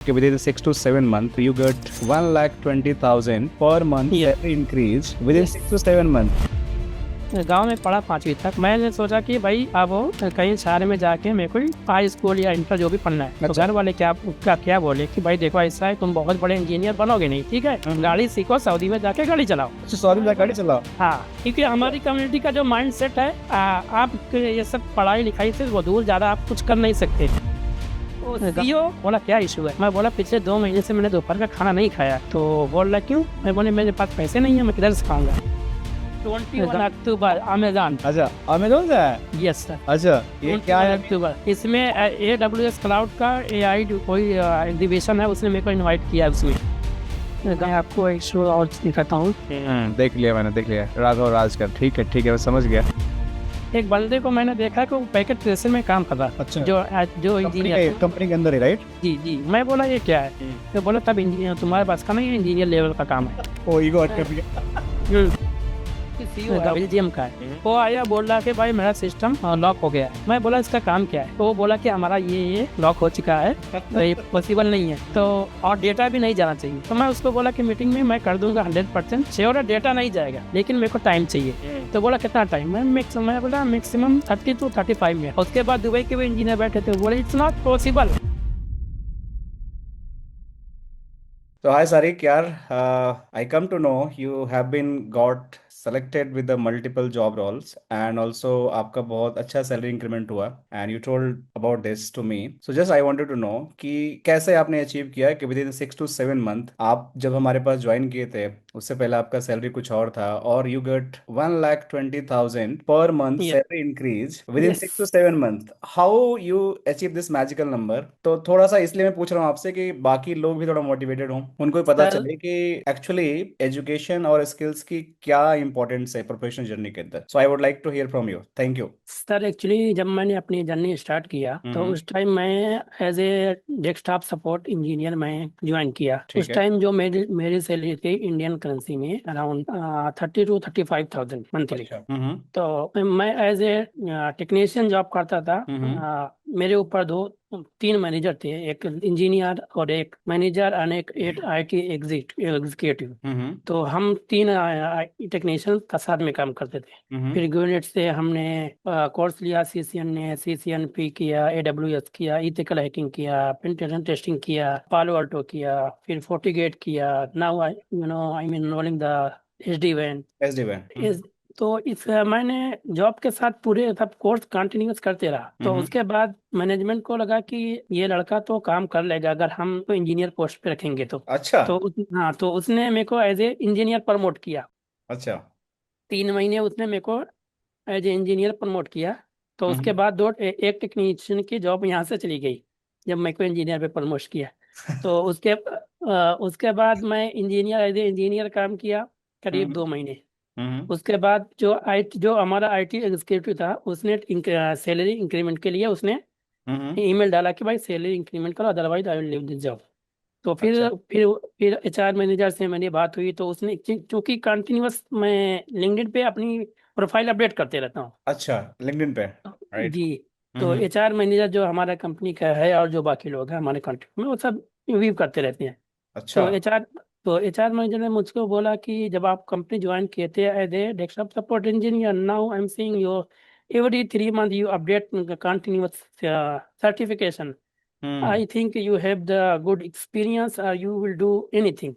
Okay, within 6 to 7 months, you get 1,20,000 per month Yes. salary increase within Yes. 6 to 7 months. गांव में पढ़ा 5वीं तक। मैंने सोचा कि भाई अब कहीं शहर में जाके मेरे को हाई स्कूल या इंटर जो भी पढ़ना है। तो अच्छा। घर वाले क्या बोले कि भाई देखो ऐसा है, तुम बहुत बड़े इंजीनियर बनोगे नहीं, ठीक है, गाड़ी सीखो, सऊदी में जाके गाड़ी चलाओ। अच्छा, सॉरी मैं गाड़ी चलाओ। हाँ, क्योंकि हमारी कम्युनिटी का जो माइंड सेट है, आप ये सब पढ़ाई लिखाई से वो दूर ज़्यादा आप कुछ कर नहीं सकते। सीईओ बोला क्या इशू है? मैं बोला पिछले 2 महीने से मैंने दोपहर का खाना नहीं खाया। तो बोल रहा क्यों? मैं बोले मेरे पास पैसे नहीं है, मैं किधर से खाऊंगा। 21 अक्टूबर अमेजॉन। अच्छा, अमेज़न से है? Yes sir. अच्छा, ये क्या है? अक्टूबर इसमें AWS क्लाउड का AI कोई एग्जीबिशन है, उसने मेरे को इनवाइट किया है उसमें। मैं आपको एक शो और दिखाता हूँ। देख लिया मैंने, देख लिया। राघव राज का। ठीक है, मैं समझ गया। एक बंदे को मैंने देखा कि वो पैकेट ट्रेसर में काम कर रहा था। अच्छा। जो इंजीनियर कंपनी के अंदर ही, राइट? जी। मैं बोला ये क्या है? तो बोला तब इंजीनियर तुम्हारे पास का नहीं है, इंजीनियर लेवल का काम है। ओ ईगो हट कर दिया। बेल्जियम का है। वो आया बोल रहा कि भाई मेरा सिस्टम लॉक हो गया है। मैं बोला इसका काम क्या है? तो वो बोला कि हमारा ये लॉक हो चुका है, तो ये पॉसिबल नहीं है, तो और डेटा भी नहीं जाना चाहिए। तो मैं उसको बोला कि मीटिंग में मैं कर दूंगा 100% श्योर है, डेटा नहीं जाएगा, लेकिन मेरे को टाइम चाहिए। तो बोला कितना टाइम? मैं बोला मैक्सिमम 30 to 35 मिनट। उसके बाद दुबई के भी इंजीनियर बैठे थे, बोले it's not possible. So hi Sarik, yaar, I come to know you have been got selected with the multiple job roles and also आपका बहुत अच्छा salary increment हुआ and you told about this to me. So just I wanted to know कि कैसे आपने achieve किया कि within 6 to 7 month आप जब हमारे पास ज्वाइन किए थे उससे पहले आपका सैलरी कुछ और था और you get 1,20,000 per month Yes. salary increase within Yes. 6 to 7 months. How you achieve this magical number? तो थोड़ा सा इसलिए मैं पूछ रहा हूँ आपसे कि बाकी लोग भी थोड़ा मोटिवेटेड हों, उनको भी पता सर चले कि एक्चुअली एजुकेशन और स्किल्स की क्या इंपॉर्टेंस है प्रोफेशनल जर्नी के अंदर। So I would like to hear from you. Thank you. Sir actually जब मैंने अपनी जर्नी स्टार्ट किया तो उस टाइम मैं as a desktop support engineer मैं ज्वाइन किया। ठीक उस है। टाइम जो मेरी सैलरी थी इंडियन करेंसी में अराउंड 30 to 35,000 मंथली। अच्छा। तो मैं एज ए टेक्नीशियन जॉब करता था। मेरे ऊपर 3 मैनेजर थे, एक इंजीनियर और एक मैनेजर और एक IT एग्जीक्यूटिव। तो हम 3 टेक्नीशियन का साथ में काम करते थे। फिर यूनिट से हमने कोर्स लिया, CCNP किया, AWS किया, इथिकल हैकिंग किया, पेनिट्रेशन टेस्टिंग किया, पालो अल्टो किया, फिर फोर्टिगेट किया। Now I mean rolling the SD-WAN। SD वैन। तो मैंने जॉब के साथ पूरे सब कोर्स कंटिन्यूस करते रहा। तो उसके बाद मैनेजमेंट को लगा कि ये लड़का तो काम कर लेगा अगर हम तो इंजीनियर पोस्ट पे रखेंगे तो। अच्छा। हाँ, तो उसने मेरे को एज ए इंजीनियर प्रमोट किया। अच्छा। 3 महीने उसने मेरे को एज ए इंजीनियर प्रमोट किया। तो उसके बाद एक टेक्नीशियन की जॉब यहाँ से चली गई जब मेरे को इंजीनियर पे प्रमोट किया। तो उसके बाद मैं एज ए इंजीनियर काम किया करीब 2 महीने। उसके बाद जो हमारा IT एग्जीक्यूटिव था उसने सैलरी इंक्रीमेंट के लिए उसने ईमेल डाला कि भाई सैलरी इंक्रीमेंट करो, otherwise I will leave this job. तो अच्छा। फिर HR मैनेजर से मेरी बात हुई तो उसने चूंकि कंटिन्यूअस मैं लिंक्डइन पे अपनी प्रोफाइल अपडेट करते रहता हूँ। अच्छा, लिंक्डइन पे, राइट। जी। तो HR मैनेजर जो हमारा कंपनी का है और जो बाकी लोग हैं हमारे कॉन्टेक्ट में वो सब व्यू करते रहते हैं। अच्छा। तो HR मैनेजर ने मुझको बोला कि जब आप कंपनी ज्वाइन किए थे as a desktop support engineer, now I am seeing your every 3 months you update continuous certification. I think you have the good experience or you will do anything.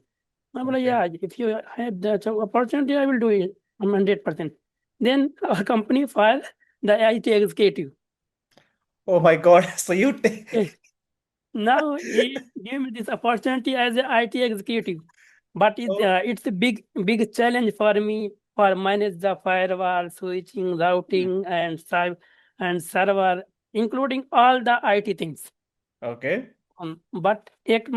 मैं बोला Okay. yeah, if you have the opportunity I will do it 100%. Then our company fired the IT executive. Oh my God. So you take. Okay. Now he gave me this opportunity as a IT executive, but it's a big challenge for me for manage the firewall, switching, routing, and server, including all the IT things. Okay. But एक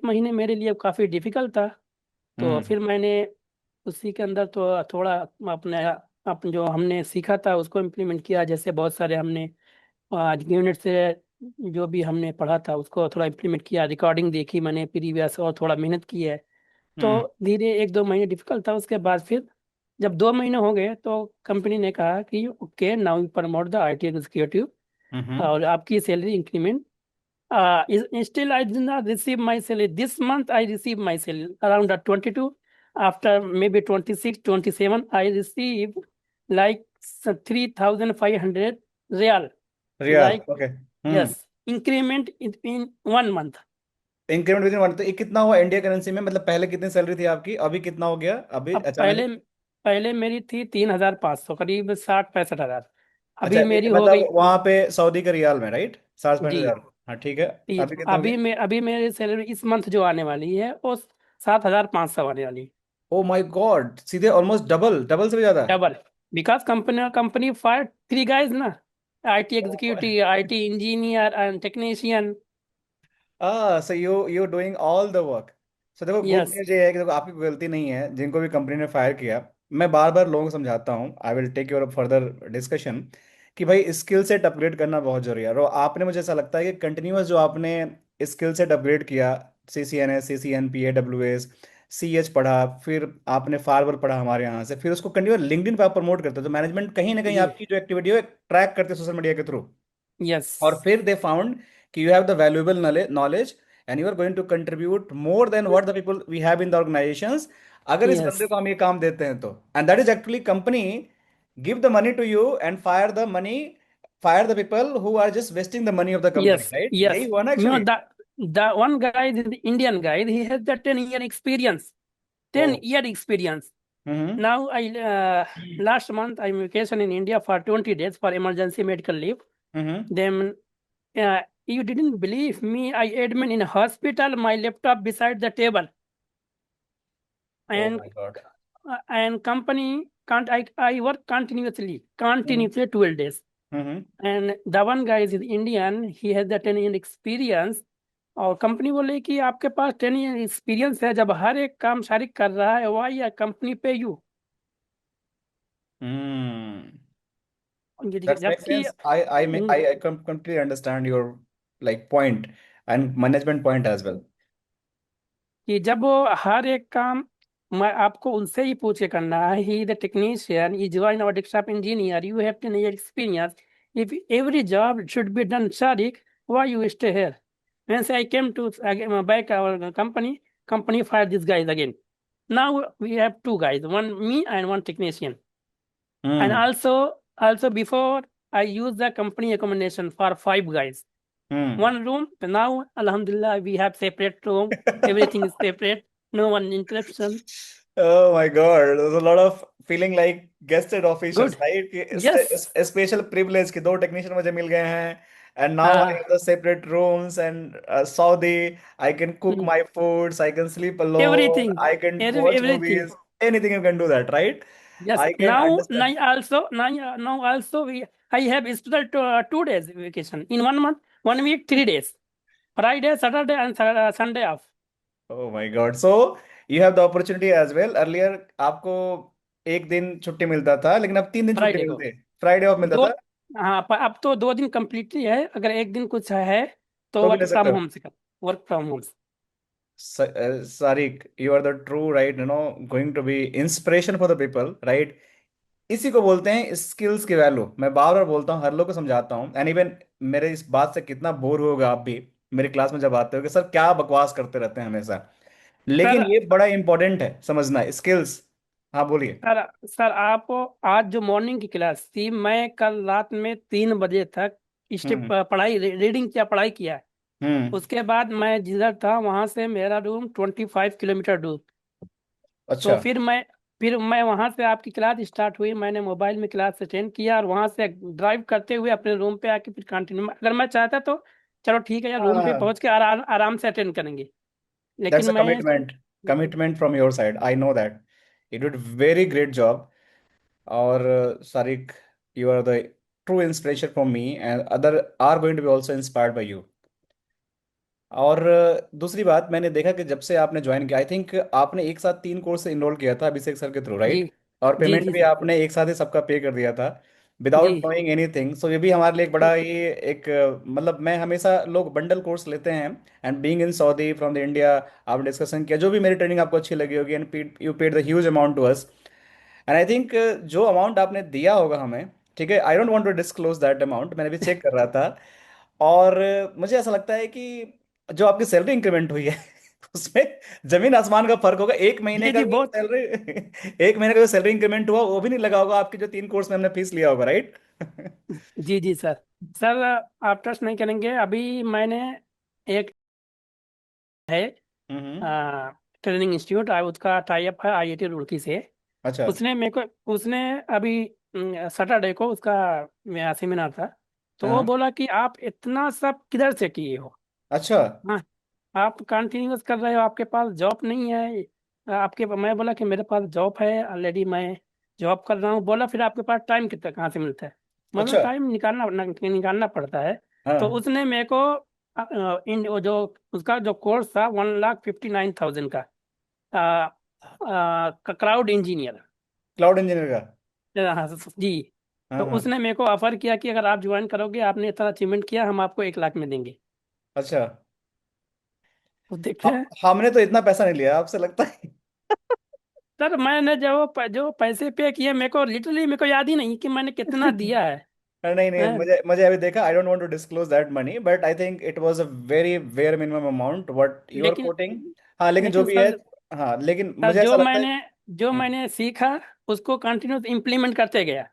महीने मेरे लिए काफ़ी difficult था। तो फिर मैंने उसी के अंदर तो थोड़ा अपने जो हमने सीखा था उसको इम्प्लीमेंट किया। जैसे बहुत सारे हमने आज यूनिट से जो भी हमने पढ़ा था उसको थोड़ा इम्प्लीमेंट किया, रिकॉर्डिंग देखी मैंने प्रीवियस और थोड़ा मेहनत की है। तो धीरे 1-2 महीने डिफिकल्ट था। उसके बाद फिर जब 2 महीने हो गए तो कंपनी ने कहा कि okay now you promote the IT executive और आपकी salary increment Still, I did not receive my salary. This month, I received my salary around 22. After maybe 26, 27, I received like 3,500 real. Real, Like, okay. Hmm. yes, increment in 1 month. Increment with in one, तो ये कितना हुआ India currency में? मतलब पहले कितनी salary थी आपकी, अभी कितना हो गया अभी अब अचानक? पहले पहले मेरी थी 3,500, करीब 60-65 हजार। अच्छा, अभी मेरी हो मतलब गई। वहां पे सऊदी का रियाल में, राइट? 60-65 जी। हजार। हाँ ठीक है। अभी कितना हो गया? अभी मेरी सैलरी इस मंथ जो आने वाली है वो 7,500 आने वाली। ओ माय गॉड, सीधे ऑलमोस्ट डबल, डबल से भी ज्यादा। Double. Because company fire 3 guys ना, IT oh my. Executive, IT engineer and technician. So you doing all the work. So देखो, गुड यस। न्यूज ये है कि देखो आपकी कोई गलती नहीं है जिनको भी कंपनी ने फायर किया। मैं बार बार लोगों को समझाता हूँ, I will take your further discussion, कि भाई स्किल सेट अपग्रेड करना बहुत जरूरी है। और आपने, मुझे ऐसा लगता है कि कंटिन्यूअस जो आपने स्किल सेट अपग्रेड किया, CCNA, CCNP, AWS, CS पढ़ा, फिर आपने फारवर्ड पढ़ा हमारे यहाँ से, फिर उसको कंटिन्यू लिंक्डइन पे आप प्रमोट करते हो, तो मैनेजमेंट कहीं ना कहीं जी। आपकी जो एक्टिविटी है ट्रैक करते हैं सोशल मीडिया के थ्रू। यस। और फिर दे फाउंड कि you have the valuable knowledge and you are going to contribute more than what the people we have in the organizations, अगर इस यस। बंदे को हम ये काम देते हैं तो। And that is actually company give the money to you and fire the money, fire the people who are just wasting the money of the company, Yes, right? यही yes. हुआ ना No, एक्चुअली? the one guy, the Indian guy, he has the 10-year experience. Oh. 10-year experience. Hmm. Now last month I'm vacation in India for 20 days for emergency medical leave. Hmm. Then you didn't believe me. I admin in a hospital, my laptop beside the table, oh and my god. company can't. I work continuously 12 days. Hmm. And the one guy is Indian. He has the 10-year experience. और company बोले कि आपके पास 10 year experience है, जब हर एक काम शारिक कर रहा है, वाई या कंपनी पे यू। हम्म। that makes जबकि sense. I completely understand your like point and management point as well. कि जब वो हर एक काम मैं आपको उनसे ही पूछ के करना है, he the technician, he join our desktop engineer, you have 10 year experience, if every job should be done Sharik, why you stay here? Once I came to back our company fired these guys again. Now we have 2 guys, one me and one technician. And hmm. also before I use the company accommodation for 5 guys. Hmm. One room. Now, Alhamdulillah, we have separate room. Everything is separate. No one interruption. Oh my God, there's a lot of feeling like guested officials, Good. right? कि Yes. special privilege कि दो technician मुझे मिल गए हैं, and now I Uh, have the separate rooms and Saudi, I can cook mm, my foods, I can sleep alone, everything. I can watch Everything. movies, anything you can do that, right? Yes. I can understand. Now also I have still 2 days vacation in 1 month. 1 week, 3 days. Friday, Saturday, and Sunday off. Oh my God. So you have the opportunity as well. Earlier आपको एक दिन छुट्टी मिलता था, लेकिन अब 3 दिन छुट्टी फ्राइडे को मिलते, फ्राइडे ऑफ मिलता दो। था। हाँ, अब तो 2 दिन कंप्लीटली है, अगर एक दिन कुछ है तो तो भी वर्क ले सकते फ्रॉम हो। होम से कर। Work from home. Sarik, you are the true, right, going to be inspiration for the people, right? इसी को बोलते हैं स्किल्स की वैल्यू। मैं बार बार बोलता हूँ, हर लोग को समझाता हूँ, एंड इवन मेरे इस बात से कितना बोर होगा आप भी मेरी क्लास में जब आते हो कि सर क्या बकवास करते रहते हैं हमेशा, सर लेकिन ये बड़ा इंपॉर्टेंट है समझना, स्किल्स। हाँ बोलिए। सर सर आप आज जो मॉर्निंग की क्लास थी, मैं कल रात में 3 बजे तक स्टेप हम्म। रीडिंग किया, पढ़ाई किया। हम्म। उसके बाद मैं जिधर था वहां से मेरा रूम 25 किलोमीटर दूर। तो अच्छा। फिर मैं वहां से आपकी क्लास स्टार्ट हुई, मैंने मोबाइल में क्लास अटेंड किया, और वहां से ड्राइव करते हुए अपने रूम पे आके फिर कंटिन्यू, अगर मैं चाहता तो चलो ठीक है यार, रूम पे हाँ, पहुंच के आराम आराम से अटेंड करेंगे, दैट्स लेकिन अ मैं। Commitment, commitment from your side, I know that. You did very great job. और सारिक, you are the true inspiration for me and other are going to be also inspired by you. और दूसरी बात, मैंने देखा कि जब से आपने ज्वाइन किया, आई थिंक आपने एक साथ 3 कोर्स इनरोल किया था अभिषेक सर के थ्रू, जी। राइट? और जी। पेमेंट जी भी सर। आपने एक साथ ही सबका पे कर दिया था, जी। Without knowing anything. सो ये भी हमारे लिए एक बड़ा ही एक मतलब, मैं हमेशा लोग बंडल कोर्स लेते हैं, and being in Saudi from the India, आपने डिस्कशन किया, जो भी मेरी ट्रेनिंग आपको अच्छी लगी होगी, and you paid the huge amount to us. And I think जो अमाउंट आपने दिया होगा हमें, ठीक है, I don't want to disclose that amount, मैंने भी चेक कर रहा था, और मुझे ऐसा लगता है कि जो आपकी सैलरी इंक्रीमेंट हुई है उसमें जमीन आसमान का फर्क होगा। एक महीने जी का जी जो बहुत। सैलरी एक महीने का जो सैलरी इंक्रीमेंट हुआ वो भी नहीं लगा होगा आपके जो 3 कोर्स में हमने फीस लिया होगा, राइट? जी जी सर। सर आप ट्रस्ट नहीं करेंगे, अभी मैंने एक है हम्म। ट्रेनिंग इंस्टीट्यूट, उसका टाई अप है आईआईटी रुड़की से। अच्छा। उसने मेरे को उसने अभी सैटरडे को उसका सेमिनार था। तो वो हाँ। बोला कि आप इतना सब किधर से किए हो। अच्छा। हाँ, आप कंटिन्यूस कर रहे हो, आपके पास जॉब नहीं है। आपके मैं बोला कि मेरे पास जॉब है ऑलरेडी, मैं जॉब कर रहा हूँ। बोला फिर आपके पास टाइम कितना कहाँ से मिलता है। मतलब अच्छा। टाइम निकालना पड़ता है। तो हाँ। उसने मेरे को इन वो जो उसका जो कोर्स था 1,59,000 का, क्लाउड इंजीनियर। क्लाउड इंजीनियर का। हाँ जी। हाँ तो हाँ। उसने मेरे को ऑफर किया कि अगर आप ज्वाइन करोगे, आपने इतना अचीवमेंट किया, हम आपको 1 लाख में देंगे। अच्छा। तो देखते हैं। हमने तो इतना पैसा नहीं लिया आपसे, लगता है। सर मैंने जो पैसे पे किए, मेरे को याद ही नहीं कि मैंने कितना दिया है। नहीं नहीं, हैं? मुझे मुझे अभी देखा, I don't want to disclose that money, but I think it was a very where minimum amount what you are लेकिन कोटिंग। हाँ, लेकिन जो लेकिन भी है। सर, हाँ, लेकिन सर मुझे ऐसा लगता है। जो मैंने सीखा उसको कंटिन्यूस इम्प्लीमेंट करते गया।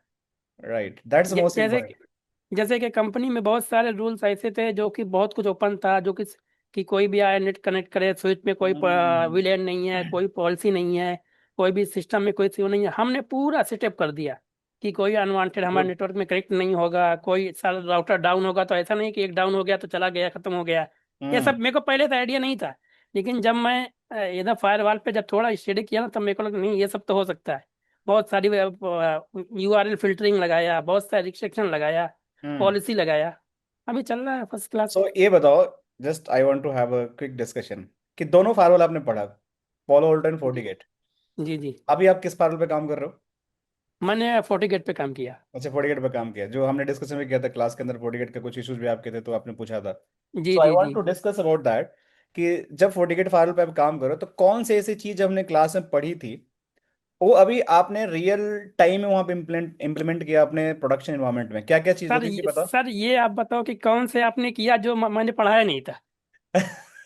राइट, दैट्स मोस्ट जैसे इम्पोर्टेंट। जैसे कि कंपनी में बहुत सारे रूल्स ऐसे थे जो कि बहुत कुछ ओपन था, जो कि कोई भी आया नेट कनेक्ट करे, स्विच में कोई हम्म। विलेन नहीं है, कोई पॉलिसी नहीं है, कोई भी सिस्टम में कोई सीओ नहीं है। हमने पूरा सेटअप कर दिया कि कोई अनवांटेड हमारे गुड। नेटवर्क में कनेक्ट नहीं होगा। कोई सारा राउटर डाउन होगा तो ऐसा नहीं कि एक डाउन हो गया तो चला गया, खत्म हो गया। ये हम्म। सब मेरे को पहले तो आइडिया नहीं था। लेकिन जब मैं इधर फायरवॉल पे जब थोड़ा स्टडी किया ना, तब मेरे को लगा नहीं, ये सब तो हो सकता है। बहुत सारी यूआरएल फिल्टरिंग लगाया, बहुत सारे रिस्ट्रिक्शन लगाया, हम्म। पॉलिसी लगाया। अभी चल रहा है फर्स्ट क्लास। सो ये बताओ, just I want to have a quick discussion कि दोनों फायरवॉल आपने पढ़ा, पॉलो वोल्टा जी फोर्टिगेट। जी जी। अभी आप किस फायरवॉल पे काम कर रहे हो? मैंने फोर्टिगेट पे काम किया। अच्छा, फोर्टिगेट पे काम किया, जो हमने डिस्कशन भी किया था क्लास के अंदर, फोर्टिगेट के कुछ इश्यूज भी आपके थे तो आपने पूछा था। जी सो आई जी वांट जी। टू डिस्कस अबाउट दैट कि जब फोर्टिगेट फाइल पे आप काम करो तो कौन से ऐसी चीज हमने क्लास में पढ़ी थी वो अभी आपने रियल टाइम में वहां पे इम्प्लीमेंट इम्प्लीमेंट किया अपने प्रोडक्शन एनवायरनमेंट में? क्या क्या चीज वो थी, बताओ। सर ये आप बताओ कि कौन से आपने किया जो मैंने पढ़ाया नहीं था।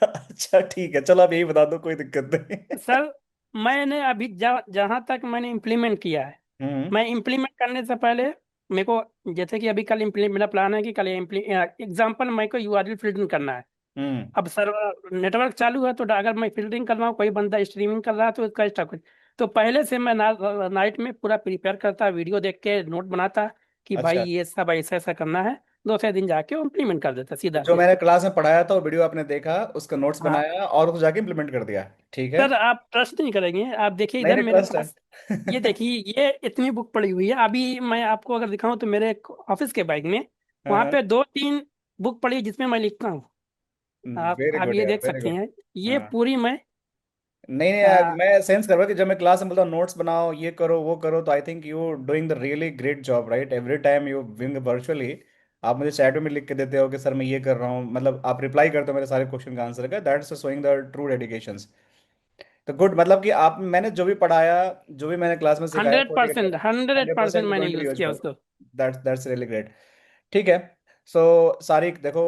अच्छा ठीक है, चलो आप यही बता दो, कोई दिक्कत नहीं। सर मैंने अभी जहाँ तक मैंने इम्प्लीमेंट किया है, हम्म। मैं इम्प्लीमेंट करने से पहले मेरे को, जैसे कि अभी कल इम्प्लीमेंट, मेरा प्लान है कि कल एग्जाम्पल मेरे को यूआरएल फिल्टरिंग करना है। हम्म। अब सर्वर नेटवर्क चालू है तो अगर मैं फिल्टरिंग कर रहा हूँ, कोई बंदा स्ट्रीमिंग कर रहा है तो इसका स्टॉक। तो पहले से मैं नाइट में पूरा प्रिपेयर करता, वीडियो देख के नोट बनाता कि भाई अच्छा, ये सब ऐसा ऐसा करना है। दूसरे दिन जाके इम्प्लीमेंट कर देता तो सीधा। जो मैंने क्लास में पढ़ाया था वो वीडियो आपने देखा, उसका नोट्स हाँ बनाया और उसको जाके इम्प्लीमेंट कर दिया, ठीक है? सर, आप ट्रस्ट नहीं करेंगे, आप देखिए नहीं इधर नहीं, मेरे ट्रस्ट पास। ये है। देखिए, ये इतनी बुक पड़ी हुई है। अभी मैं आपको अगर दिखाऊं तो मेरे ऑफिस के बैग में वहाँ हाँ। पे 2-3 बुक पड़ी है जिसमें मैं लिखता हूँ। वेरी आप गुड ये यार, देख वेरी सकते गुड। हैं। ये हाँ। पूरी मैं नहीं नहीं यार, आ, मैं सेंस कर रहा हूँ कि जब मैं क्लास में बोलता हूँ नोट्स बनाओ, ये करो वो करो, तो I think you doing the really great job, right? Every time you wing virtually आप मुझे चैट में लिख के देते हो कि सर मैं ये कर रहा हूँ, मतलब आप रिप्लाई करते हो मेरे सारे क्वेश्चन का आंसर का, that's showing the true dedications. तो गुड, मतलब कि आप, मैंने जो भी पढ़ाया, जो भी मैंने क्लास में सिखाया, hundred forty percent hundred hundred percent percent मैंने गोइंग टू यूज यूज किया फॉर। उसको। That's really great. ठीक है। सो सारिक देखो,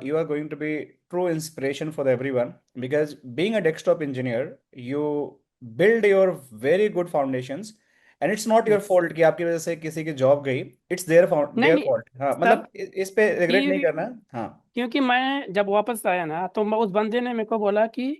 you are going to be true inspiration for everyone, because being a desktop engineer you build your very good foundations, and it's not your yes. Fault कि आपकी वजह से किसी की जॉब गई। इट्स देयर नहीं देयर नहीं फॉल्ट, हाँ, सर, मतलब इस पे रिग्रेट नहीं कि करना। हाँ। क्योंकि मैं जब वापस आया ना तो उस बंदे ने मेरे को बोला कि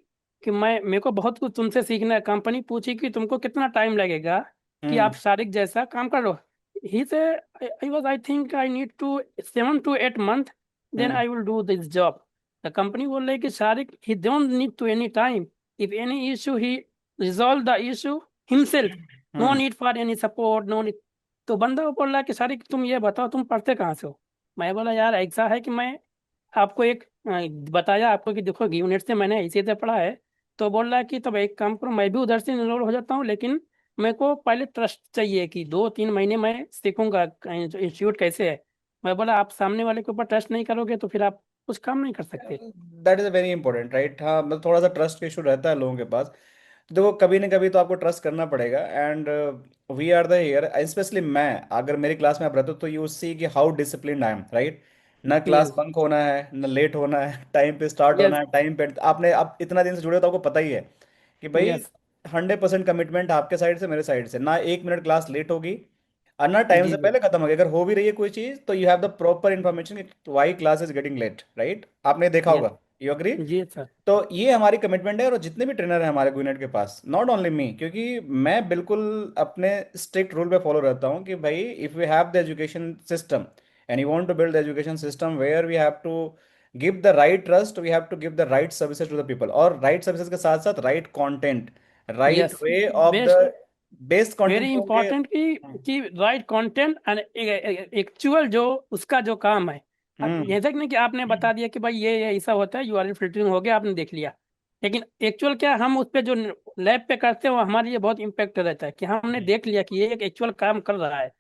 मेरे को बहुत कुछ तुमसे सीखना है। कंपनी पूछी कि तुमको कितना टाइम लगेगा कि आप हम्म। शारिक जैसा काम करो। ही से I think I need to 7 to 8 month, then hmm. I will do this job. The company बोल रही कि Shariq he don't need to any time, if any issue he resolve the issue himself, no hmm. Need for any support, no need. तो बंदा वो बोल रहा है कि शारिक तुम ये बताओ तुम पढ़ते कहाँ से हो। मैं बोला यार ऐसा है कि मैं आपको एक बताया आपको कि देखो यूनिट से मैंने इसी से पढ़ा है। तो बोल रहा है कि तब एक काम करो, मैं भी उधर से इनरोल हो जाता हूँ, लेकिन मेरे को पहले ट्रस्ट चाहिए कि 2-3 महीने मैं सीखूंगा इंस्टीट्यूट कैसे है। मैं बोला आप सामने वाले के ऊपर ट्रस्ट नहीं करोगे तो फिर आप कुछ काम नहीं कर सकते। That is a very important, right? हाँ, मतलब थोड़ा सा ट्रस्ट इशू रहता है लोगों के पास। देखो, कभी ना कभी तो आपको ट्रस्ट करना पड़ेगा, and we are the here, specially मैं, अगर मेरी क्लास में आप रहते हो तो यू सी कि how disciplined I am, right? ना क्लास हम्म। बंक होना है, ना लेट होना है, टाइम पे स्टार्ट होना यस। है, टाइम पे। आपने आप इतना दिन से जुड़े हो तो आपको पता ही है कि भाई यस। 100% कमिटमेंट आपके साइड से, मेरे साइड से। ना 1 मिनट क्लास लेट होगी, और ना टाइम जी से जी। पहले खत्म होगी। अगर हो भी रही है कोई चीज तो you have the proper information why class is getting late, right? आपने देखा यस। होगा। You agree? जी सर। तो ये हमारी कमिटमेंट है। और जितने भी ट्रेनर हैं हमारे गुइनेट के पास, नॉट ओनली मी, क्योंकि मैं बिल्कुल अपने स्ट्रिक्ट रूल पे फॉलो रहता हूँ कि भाई if we have the education system and you want to build the education system where we have to give the right trust, we have to give the right services to the people, और right services के साथ साथ right content, right yes. Way of the best. Based content very होंगे। Important कि right content and actual जो उसका जो काम है। अब हम्म। जैसे कि नहीं कि आपने बता दिया कि भाई ये ऐसा होता है, यूआरएल फिल्टरिंग हो गया, आपने देख लिया। लेकिन एक्चुअल क्या हम उस पे जो लैब पे करते हैं वो हमारे लिए बहुत इम्पेक्ट रहता है कि हमने देख लिया कि ये एक एक्चुअल काम कर रहा है।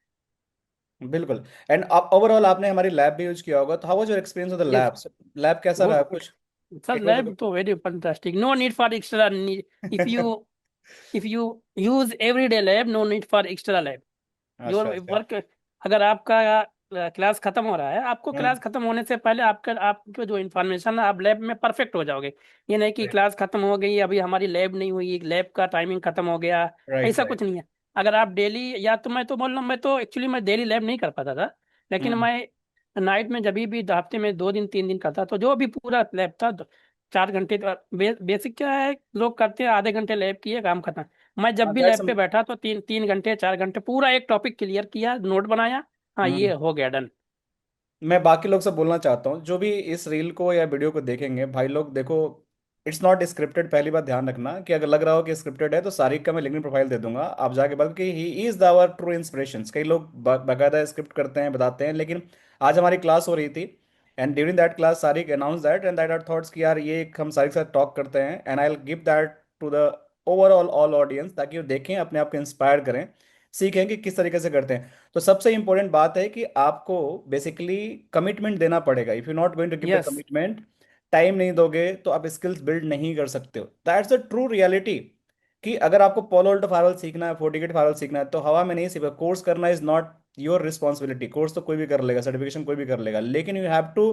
बिल्कुल। एंड आप ओवरऑल आपने हमारी लैब भी यूज किया होगा, तो how was your experience with the yes. Lab? Lab कैसा रहा? गुड। कुछ सर एक बार लैब तो very fantastic, no need for extra. If तो। You if you use everyday lab, no need for extra lab. Your अच्छा अच्छा। Work, अगर आपका क्लास खत्म हो रहा है, आपको हम्म। क्लास खत्म होने से पहले आपका आपको जो इन्फॉर्मेशन है आप लैब में परफेक्ट हो जाओगे। ये नहीं कि क्लास खत्म हो गई अभी हमारी लैब नहीं हुई, लैब का टाइमिंग खत्म हो गया। राइट ऐसा कुछ राइट। नहीं है। अगर आप डेली, या तो मैं तो बोल रहा हूँ, मैं तो एक्चुअली मैं डेली लैब नहीं कर पाता था, लेकिन हम्म। मैं नाइट में जब भी हफ्ते में 2 दिन 3 दिन करता, तो जो भी पूरा लैब था 4 घंटे बेसिक क्या है, लोग करते हैं आधे घंटे लैब किए काम खत्म। मैं जब हाँ भी दैट्स। लैब पे बैठा तो 3 3 घंटे 4 घंटे पूरा एक टॉपिक क्लियर किया, नोट बनाया। हाँ हम्म। ये हो गया, डन। मैं बाकी लोग से बोलना चाहता हूँ जो भी इस रील को या वीडियो को देखेंगे, भाई लोग देखो, इट्स नॉट स्क्रिप्टेड। पहली बात ध्यान रखना कि अगर लग रहा हो कि स्क्रिप्टेड है तो सारिक का मैं लिंक्डइन प्रोफाइल दे दूंगा, आप जाके बात कि he is our true inspiration. कई लोग बाकायदा स्क्रिप्ट करते हैं, बताते हैं, लेकिन आज हमारी क्लास हो रही थी and during that class Shariq announce that and that are thoughts कि यार ये एक हम सारिक के साथ टॉक करते हैं, and I will give that to the overall all audience, ताकि वो देखें, अपने आप को इंस्पायर करें, सीखें कि किस तरीके से करते हैं। तो सबसे इंपॉर्टेंट बात है कि आपको बेसिकली कमिटमेंट देना पड़ेगा। If you not going to give the yes. Commitment, time नहीं दोगे, तो आप स्किल्स बिल्ड नहीं कर सकते हो। That's the true reality. कि अगर आपको पोलो अल्टो फाइवल सीखना है, फोर्टिकेट फाइवल सीखना है, तो हवा में नहीं सीखा। कोर्स करना is not your responsibility. Course तो कोई भी कर लेगा, सर्टिफिकेशन कोई भी कर लेगा, लेकिन यू हैव टू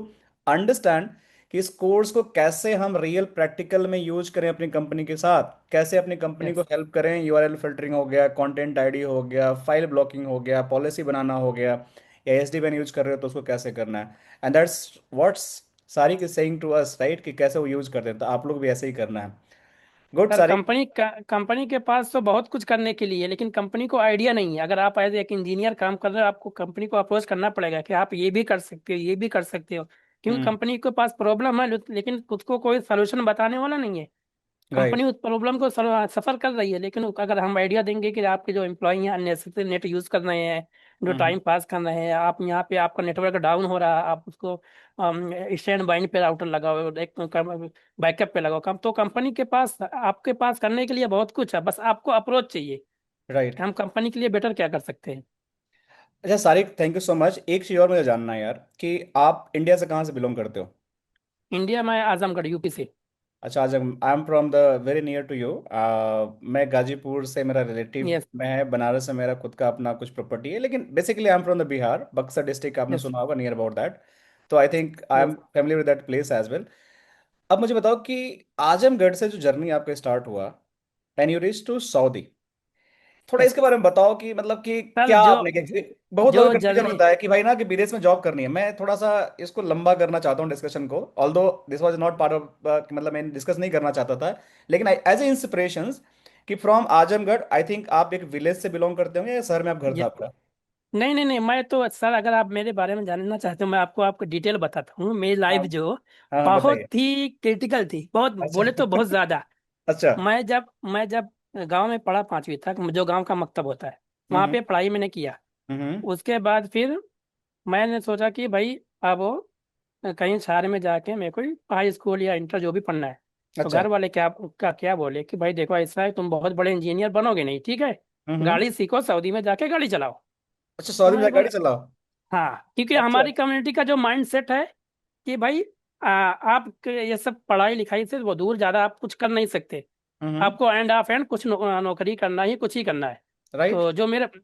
अंडरस्टैंड कि इस कोर्स को कैसे हम रियल प्रैक्टिकल में यूज करें अपनी कंपनी के साथ, कैसे अपनी कंपनी को यस। हेल्प करें। यूआरएल फिल्टरिंग हो गया, कंटेंट आईडी हो गया, फाइल ब्लॉकिंग हो गया, पॉलिसी बनाना हो गया, या एसडीएन यूज कर रहे हो तो उसको कैसे करना है। And that's what's Shariq is saying to us, right? कि कैसे वो यूज करते हैं, तो आप लोग भी ऐसे ही करना है। गुड सर सारिक। कंपनी के पास तो बहुत कुछ करने के लिए है, लेकिन कंपनी को आइडिया नहीं है। अगर आप एज एक इंजीनियर काम कर रहे हो, आपको कंपनी को अप्रोच करना पड़ेगा कि आप ये भी कर सकते हो, ये भी कर सकते हो। क्योंकि हम्म। कंपनी के पास प्रॉब्लम है, लेकिन उसको कोई सोल्यूशन बताने वाला नहीं है। राइट। कंपनी उस प्रॉब्लम को सफर कर रही है, लेकिन अगर हम आइडिया देंगे कि आपके जो एम्प्लॉई हैं अननेसेसरी नेट यूज कर रहे हैं, जो हम्म। टाइम पास कर रहे हैं, आप यहाँ पे आपका नेटवर्क डाउन हो रहा है, आप उसको स्टैंड बाइन पे राउटर लगाओ, एक बैकअप पे लगाओ काम, तो कंपनी के पास आपके पास करने के लिए बहुत कुछ है, बस आपको अप्रोच चाहिए राइट। कि हम कंपनी के लिए बेटर क्या कर सकते हैं। अच्छा सारिक, थैंक यू सो मच। एक चीज़ और मुझे जानना है यार, कि आप इंडिया से कहाँ से बिलोंग करते हो? इंडिया में आजमगढ़, यूपी से। अच्छा, आज I am from the very near to you. मैं गाजीपुर से, मेरा रिलेटिव यस। में है। बनारस से मेरा खुद का अपना कुछ प्रॉपर्टी है, लेकिन basically I am from the Bihar, Buxar district, आपने यस। सुना होगा, नियर अबाउट दैट। तो I think I am yes. Family with that place as well. अब मुझे बताओ कि आजमगढ़ से जो जर्नी आपका स्टार्ट हुआ and you reach to Saudi, थोड़ा यस। इसके बारे में बताओ कि मतलब कि सर क्या जो आपने क्या, क्योंकि बहुत लोगों जो का कंफ्यूजन जर्नी। होता है कि भाई ना कि विदेश में जॉब करनी है। मैं थोड़ा सा इसको लंबा करना चाहता हूँ डिस्कशन को, although this was not part of, मतलब मैं डिस्कस नहीं करना चाहता था, लेकिन एज ए इंस्पिरेशन कि फ्रॉम आजमगढ़, आई थिंक आप एक विलेज से बिलोंग करते होंगे या शहर में आप घर था आपका? नहीं नहीं नहीं, मैं तो सर, अगर आप मेरे बारे में जानना चाहते हो, मैं आपको डिटेल बताता हूँ। मेरी हाँ लाइफ जो हाँ हाँ, बताइए। बहुत ही क्रिटिकल थी, बहुत अच्छा। बोले तो बहुत ज्यादा। अच्छा। मैं जब गांव में पढ़ा 5वीं तक, जो गांव का मकतब होता है, वहाँ हम्म। पे पढ़ाई मैंने किया। हम्म। उसके बाद फिर मैंने सोचा कि भाई अब कहीं शहर में जाके मेरे को हाई स्कूल या इंटर जो भी पढ़ना है। तो अच्छा। घर वाले क्या बोले कि भाई देखो ऐसा है, तुम बहुत बड़े इंजीनियर बनोगे नहीं, ठीक है, हम्म। गाड़ी सीखो, सऊदी में जाके गाड़ी चलाओ। अच्छा, तो सऊदी में मैं जाके गाड़ी बोला चलाओ। हाँ, क्योंकि अच्छा। हमारी कम्युनिटी का जो माइंड सेट है कि भाई आप ये सब पढ़ाई लिखाई से वो दूर, ज़्यादा आप कुछ कर नहीं सकते। हम्म। आपको एंड ऑफ एंड कुछ नौकरी करना ही, कुछ ही करना है। राइट। तो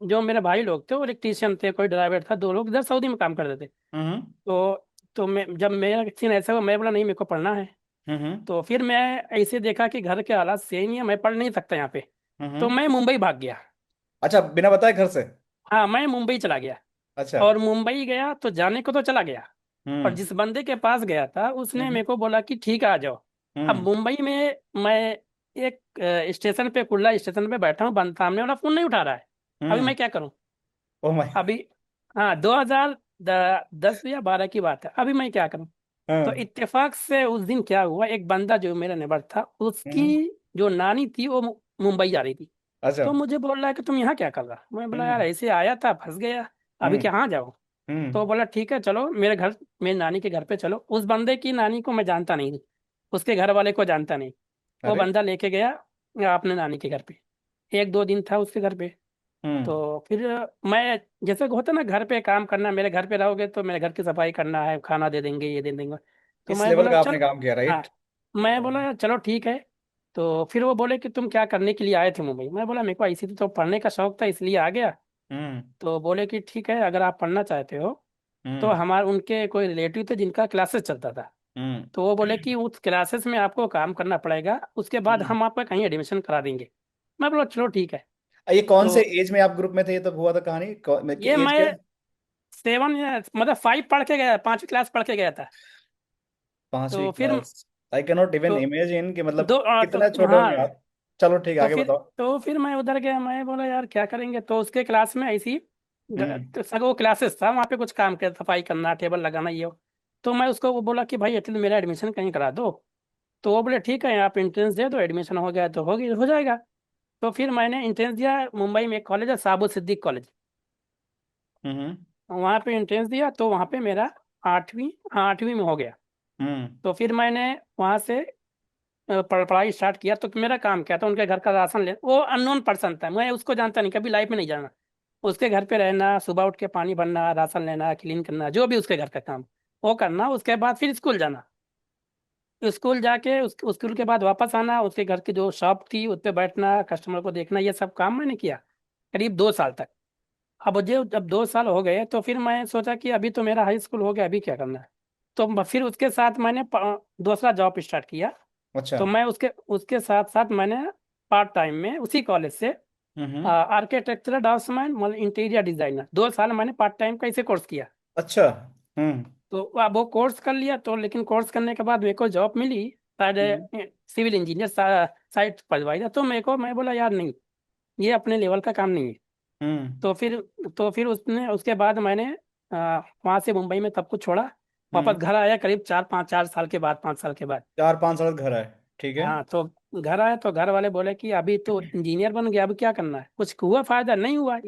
जो मेरे भाई लोग थे वो इलेक्ट्रीशियन थे, कोई ड्राइवर था, 2 लोग इधर सऊदी में काम करते थे। हम्म। तो तो मैं जब मेरा सीन ऐसा हुआ, मैं बोला नहीं मेरे को पढ़ना है। हम्म। तो फिर मैं ऐसे देखा कि घर के हालात सही नहीं है, मैं पढ़ नहीं सकता यहाँ पे। तो हम्म। मैं मुंबई भाग गया। अच्छा, बिना बताए घर से? हाँ, मैं मुंबई चला गया। अच्छा। और मुंबई गया तो जाने को तो चला गया। और हम्म। जिस बंदे के पास गया था उसने हम्म। मेरे को बोला कि ठीक है आ जाओ। अब हम्म। मुंबई में मैं एक स्टेशन पे, कुर्ला स्टेशन पे बैठा हूँ, बंद सामने वाला फोन नहीं उठा रहा है। अभी हम्म। मैं क्या करूँ? Oh my. अभी हाँ, 2010 या 12 की बात है। अभी मैं क्या करूँ? तो हाँ। इत्तेफाक से उस दिन क्या हुआ, एक बंदा जो मेरा नेबर था, उसकी हम्म। जो नानी थी वो मुंबई जा रही थी। अच्छा। तो मुझे बोल रहा है कि तुम यहाँ क्या कर रहा? मैं बोला यार हम्म। ऐसे आया था, फंस गया, अभी हम्म। कहाँ जाऊँ? तो हम्म। बोला ठीक है चलो मेरे घर, मेरी नानी के घर पे चलो। उस बंदे की नानी को मैं जानता नहीं, उसके घर वाले को जानता नहीं। वो अरे। बंदा लेके गया अपने नानी के घर पे। एक दो दिन था उसके घर पे। हम्म। तो फिर मैं, जैसे कि होता ना घर पे काम करना, मेरे घर पे रहोगे तो मेरे घर की सफाई करना है, खाना दे देंगे, ये दे देंगे। तो इस मैं लेवल बोला का चल। आपने काम किया, हाँ, राइट? मैं बोला यार चलो ठीक है। तो फिर वो बोले कि तुम क्या करने के लिए आए थे मुंबई? मैं बोला मेरे को ऐसी तो पढ़ने का शौक था इसलिए आ गया। हम्म। तो बोले कि ठीक है अगर आप पढ़ना चाहते हो तो हम्म। हमारे उनके कोई रिलेटिव थे जिनका क्लासेस चलता था। हम्म। तो वो बोले कि उस क्लासेस में आपको काम करना पड़ेगा, उसके बाद हम्म। हम आपका कहीं एडमिशन करा देंगे। मैं बोला चलो ठीक है। ये कौन से तो एज में आप ग्रुप में थे ये तब हुआ था कहानी? ये एज क्या? मैं 7 या मतलब 5 पढ़ के गया, 5वीं क्लास पढ़ के गया था। 5वीं तो फिर class? I can not even तो इमेजिन कि मतलब दो कितना तो छोटे होंगे हाँ, आप। चलो ठीक है, तो आगे फिर बताओ। तो फिर मैं उधर गया, मैं बोला यार क्या करेंगे? तो उसके क्लास में ऐसी हम्म। तो सगो क्लासेस था, वहाँ पे कुछ काम कर, सफाई करना, टेबल लगाना, ये वो। तो मैं उसको वो बोला कि भाई एटलीस्ट मेरा एडमिशन कहीं करा दो। तो वो बोले ठीक है आप एंट्रेंस दे दो, एडमिशन हो गया तो होगी, हो जाएगा। तो फिर मैंने एंट्रेंस दिया। मुंबई में एक कॉलेज है, साबुत सिद्दीक कॉलेज। हम्म। वहाँ पे एंट्रेंस दिया तो वहाँ पे मेरा 8वीं, हाँ 8वीं में हो गया। हम्म। तो फिर मैंने वहाँ से पढ़ाई स्टार्ट किया। तो मेरा काम क्या था, उनके घर का राशन ले, वो अननोन पर्सन था, मैं उसको जानता नहीं, कभी लाइफ में नहीं जाना। उसके घर पे रहना, सुबह उठ के पानी भरना, राशन लेना, क्लीन करना, जो भी उसके घर का काम वो करना। उसके बाद फिर स्कूल जाना। स्कूल जाके उस स्कूल के बाद वापस आना, उसके घर की जो शॉप थी उस पे बैठना, कस्टमर को देखना, ये सब काम मैंने किया करीब 2 साल तक। अब मुझे जब 2 साल हो गए तो फिर मैं सोचा कि अभी तो मेरा हाई स्कूल हो गया, अभी क्या करना है? तो फिर उसके साथ मैंने दूसरा जॉब स्टार्ट किया। अच्छा। तो मैं उसके उसके साथ साथ मैंने पार्ट टाइम में उसी कॉलेज से हम्म। आर्किटेक्चरल ड्राफ्ट्समैन मतलब इंटीरियर डिजाइनर 2 साल मैंने पार्ट टाइम का इसे कोर्स किया। अच्छा। हम्म। तो अब वो कोर्स कर लिया, तो लेकिन कोर्स करने के बाद मेरे को जॉब मिली हम्म। शायद सिविल इंजीनियर, साइट सुपरवाइजर। तो मेरे को, मैं बोला यार नहीं, ये अपने लेवल का काम नहीं है। हम्म। तो फिर उसने उसके बाद मैंने वहाँ से मुंबई में सब कुछ छोड़ा, वापस हम्म। घर आया करीब 4 5 साल के बाद, 5 साल के बाद। 4 5 साल घर आए, ठीक है। हाँ, तो घर आया तो घर वाले बोले कि अभी तो इंजीनियर बन गया, अब क्या करना है? कुछ हुआ फायदा नहीं हुआ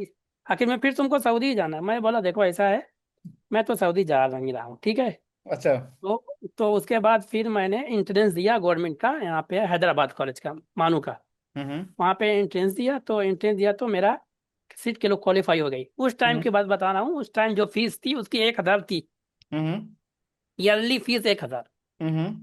आखिर में फिर तुमको सऊदी ही जाना है। मैं बोला देखो ऐसा है, मैं तो सऊदी जा नहीं रहा हूँ, ठीक है। अच्छा। तो उसके बाद फिर मैंने एंट्रेंस दिया गवर्नमेंट का, यहाँ पे हैदराबाद कॉलेज का, मानू का। हम्म। वहाँ पे एंट्रेंस दिया, तो एंट्रेंस दिया तो मेरा सीट के लोग क्वालिफाई हो गई। उस टाइम हम्म। की बात बता रहा हूँ, उस टाइम जो फीस थी उसकी 1,000 थी, हम्म। Yearly fees 1,000। हम्म।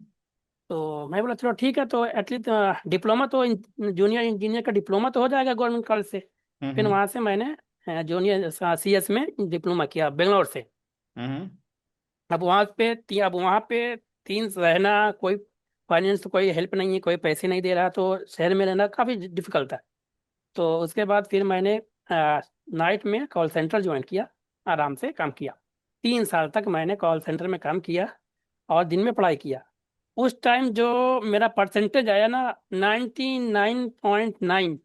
तो मैं बोला चलो ठीक है, तो एटलीस्ट डिप्लोमा तो, जूनियर इंजीनियर का डिप्लोमा तो हो जाएगा गवर्नमेंट कॉलेज से। फिर हम्म। वहाँ से मैंने जूनियर CS में डिप्लोमा किया बेंगलोर से। हम्म। अब वहाँ पे तीन रहना, कोई फाइनेंस, कोई हेल्प नहीं है, कोई पैसे नहीं दे रहा, तो शहर में रहना काफ़ी डिफिकल्ट था। तो उसके बाद फिर मैंने नाइट में कॉल सेंटर ज्वाइन किया, आराम से काम किया। 3 साल तक मैंने कॉल सेंटर में काम किया और दिन में पढ़ाई किया। उस टाइम जो मेरा परसेंटेज आया ना, 99.9,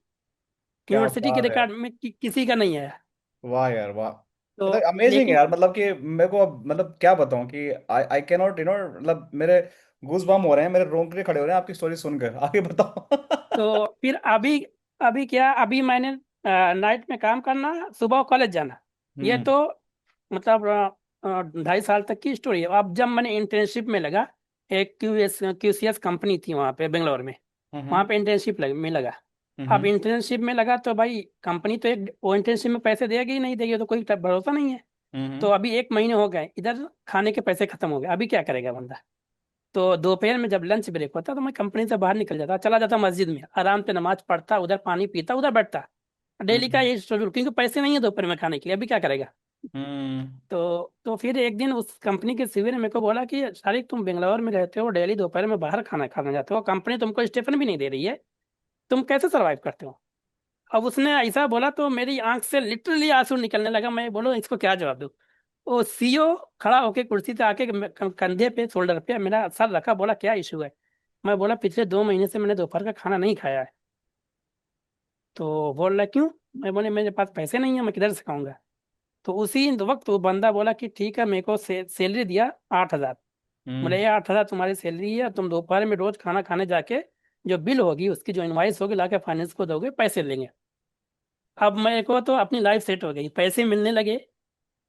क्या यूनिवर्सिटी के बात है! रिकॉर्ड में किसी का नहीं आया। वाह यार, वाह! तो मतलब अमेजिंग लेकिन यार, मतलब कि मेरे को अब मतलब क्या बताऊं कि आई आई कैन नॉट मतलब मेरे गूज बम हो रहे हैं, मेरे रोंगटे खड़े हो रहे हैं आपकी स्टोरी सुनकर। आगे बताओ। तो फिर अभी क्या, अभी मैंने नाइट में काम करना, सुबह कॉलेज जाना, ये हम्म। तो मतलब 2.5 साल तक की स्टोरी है। अब जब मैंने इंटर्नशिप में लगा, एक QCS कंपनी थी वहाँ पे बेंगलोर में, वहाँ हम्म। पे में लगा। अब हम्म। इंटर्नशिप में लगा तो भाई कंपनी तो एक वो इंटर्नशिप में पैसे देगी ही नहीं, देगी तो कोई भरोसा नहीं है। तो हम्म। अभी 1 महीने हो गए, इधर खाने के पैसे खत्म हो गए, अभी क्या करेगा बंदा? तो दोपहर में जब लंच ब्रेक होता तो मैं कंपनी से बाहर निकल जाता, चला जाता मस्जिद में, आराम से नमाज पढ़ता, उधर पानी पीता, उधर बैठता। डेली का हम्म। ये शेड्यूल, क्योंकि पैसे नहीं है दोपहर में खाने के लिए, अभी क्या करेगा? हम्म। तो फिर एक दिन उस कंपनी के सीईओ ने मेरे को बोला कि शारिक, तुम बेंगलोर में रहते हो, डेली दोपहर में बाहर खाना खाने जाते हो, कंपनी तुमको स्टेफन भी नहीं दे रही है, तुम कैसे सरवाइव करते हो? अब उसने ऐसा बोला तो मेरी आंख से लिटरली आंसू निकलने लगा। मैं बोलो इसको क्या जवाब दूं। वो सीईओ खड़ा होके कुर्सी से आके कंधे पे, शोल्डर पे मेरा सर रखा, बोला क्या इशू है? मैं बोला पिछले 2 महीने से मैंने दोपहर का खाना नहीं खाया है। तो बोल रहा क्यों? मैं बोले मेरे पास पैसे नहीं है, मैं किधर से खाऊंगा? तो उसी वक्त वो बंदा बोला कि ठीक है, मेरे को सैलरी दिया 8,000। बोले हम्म। ये 8,000 तुम्हारी सैलरी है, तुम दोपहर में रोज खाना खाने जाके जो बिल होगी, उसकी जो इनवाइस होगी, लाके फाइनेंस को दोगे, पैसे लेंगे। अब मेरे को तो अपनी लाइफ सेट हो गई, पैसे मिलने लगे।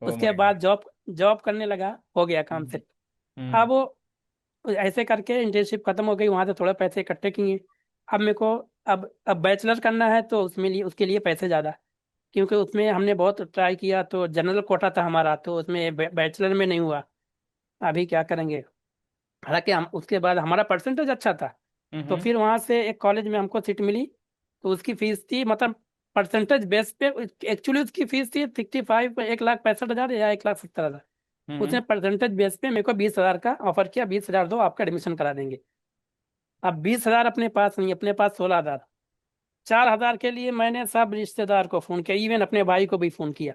ओ उसके माय गॉड। बाद जॉब जॉब करने लगा, हो गया काम सेट। अब हम्म। वो ऐसे करके इंटर्नशिप खत्म हो गई, वहां से थोड़ा पैसे इकट्ठे किए। अब मेरे को अब बैचलर करना है, तो उसमें लिए उसके लिए पैसे ज़्यादा, क्योंकि उसमें हमने बहुत ट्राई किया, तो जनरल कोटा था हमारा, तो उसमें बैचलर में नहीं हुआ। अभी क्या करेंगे? हालांकि हम उसके बाद हमारा परसेंटेज अच्छा था। तो हम्म। फिर वहां से एक कॉलेज में हमको सीट मिली। तो उसकी फीस थी, मतलब परसेंटेज बेस पे, एक्चुअली उसकी फीस थी 65, 1,65,000 या 1,70,000। हम्म। उसने परसेंटेज बेस पे मेरे को 20,000 का ऑफर किया, 20,000 दो, आपका एडमिशन करा देंगे। अब 20,000 अपने पास नहीं, अपने पास 16,000। 4,000 के लिए मैंने सब रिश्तेदार को फोन किया, इवन अपने भाई को भी फोन किया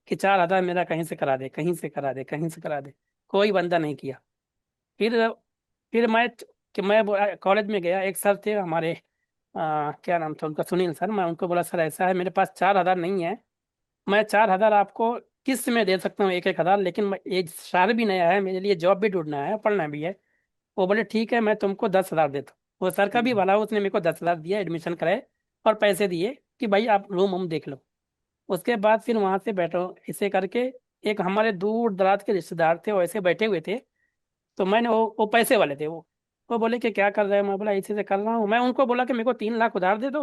कि 4,000 मेरा कहीं से करा दे, कहीं से करा दे, कहीं से करा दे। कोई बंदा नहीं किया। फिर फिर मैं कॉलेज में गया, एक सर थे हमारे, क्या नाम था उनका, सुनील सर। मैं उनको बोला सर ऐसा है, मेरे पास 4,000 नहीं है, मैं 4,000 आपको किस्त में दे सकता हूँ, 1-1 हज़ार, लेकिन एक शहर भी नया है, मेरे लिए जॉब भी ढूंढना है, पढ़ना भी है। वो बोले ठीक है, मैं तुमको 10,000 देता हूँ। वो सर का भी हम्म। भला, उसने मेरे को 10,000 दिया, एडमिशन कराए और पैसे दिए कि भाई आप रूम हम देख लो। उसके बाद फिर वहां से बैठो ऐसे करके, एक हमारे दूर दराज के रिश्तेदार थे, वो ऐसे बैठे हुए थे। तो मैंने वो पैसे वाले थे, वो बोले कि क्या कर रहे हो? मैं बोला ऐसे से कर रहा हूँ। मैं उनको बोला कि मेरे को 3 लाख उधार दे दो,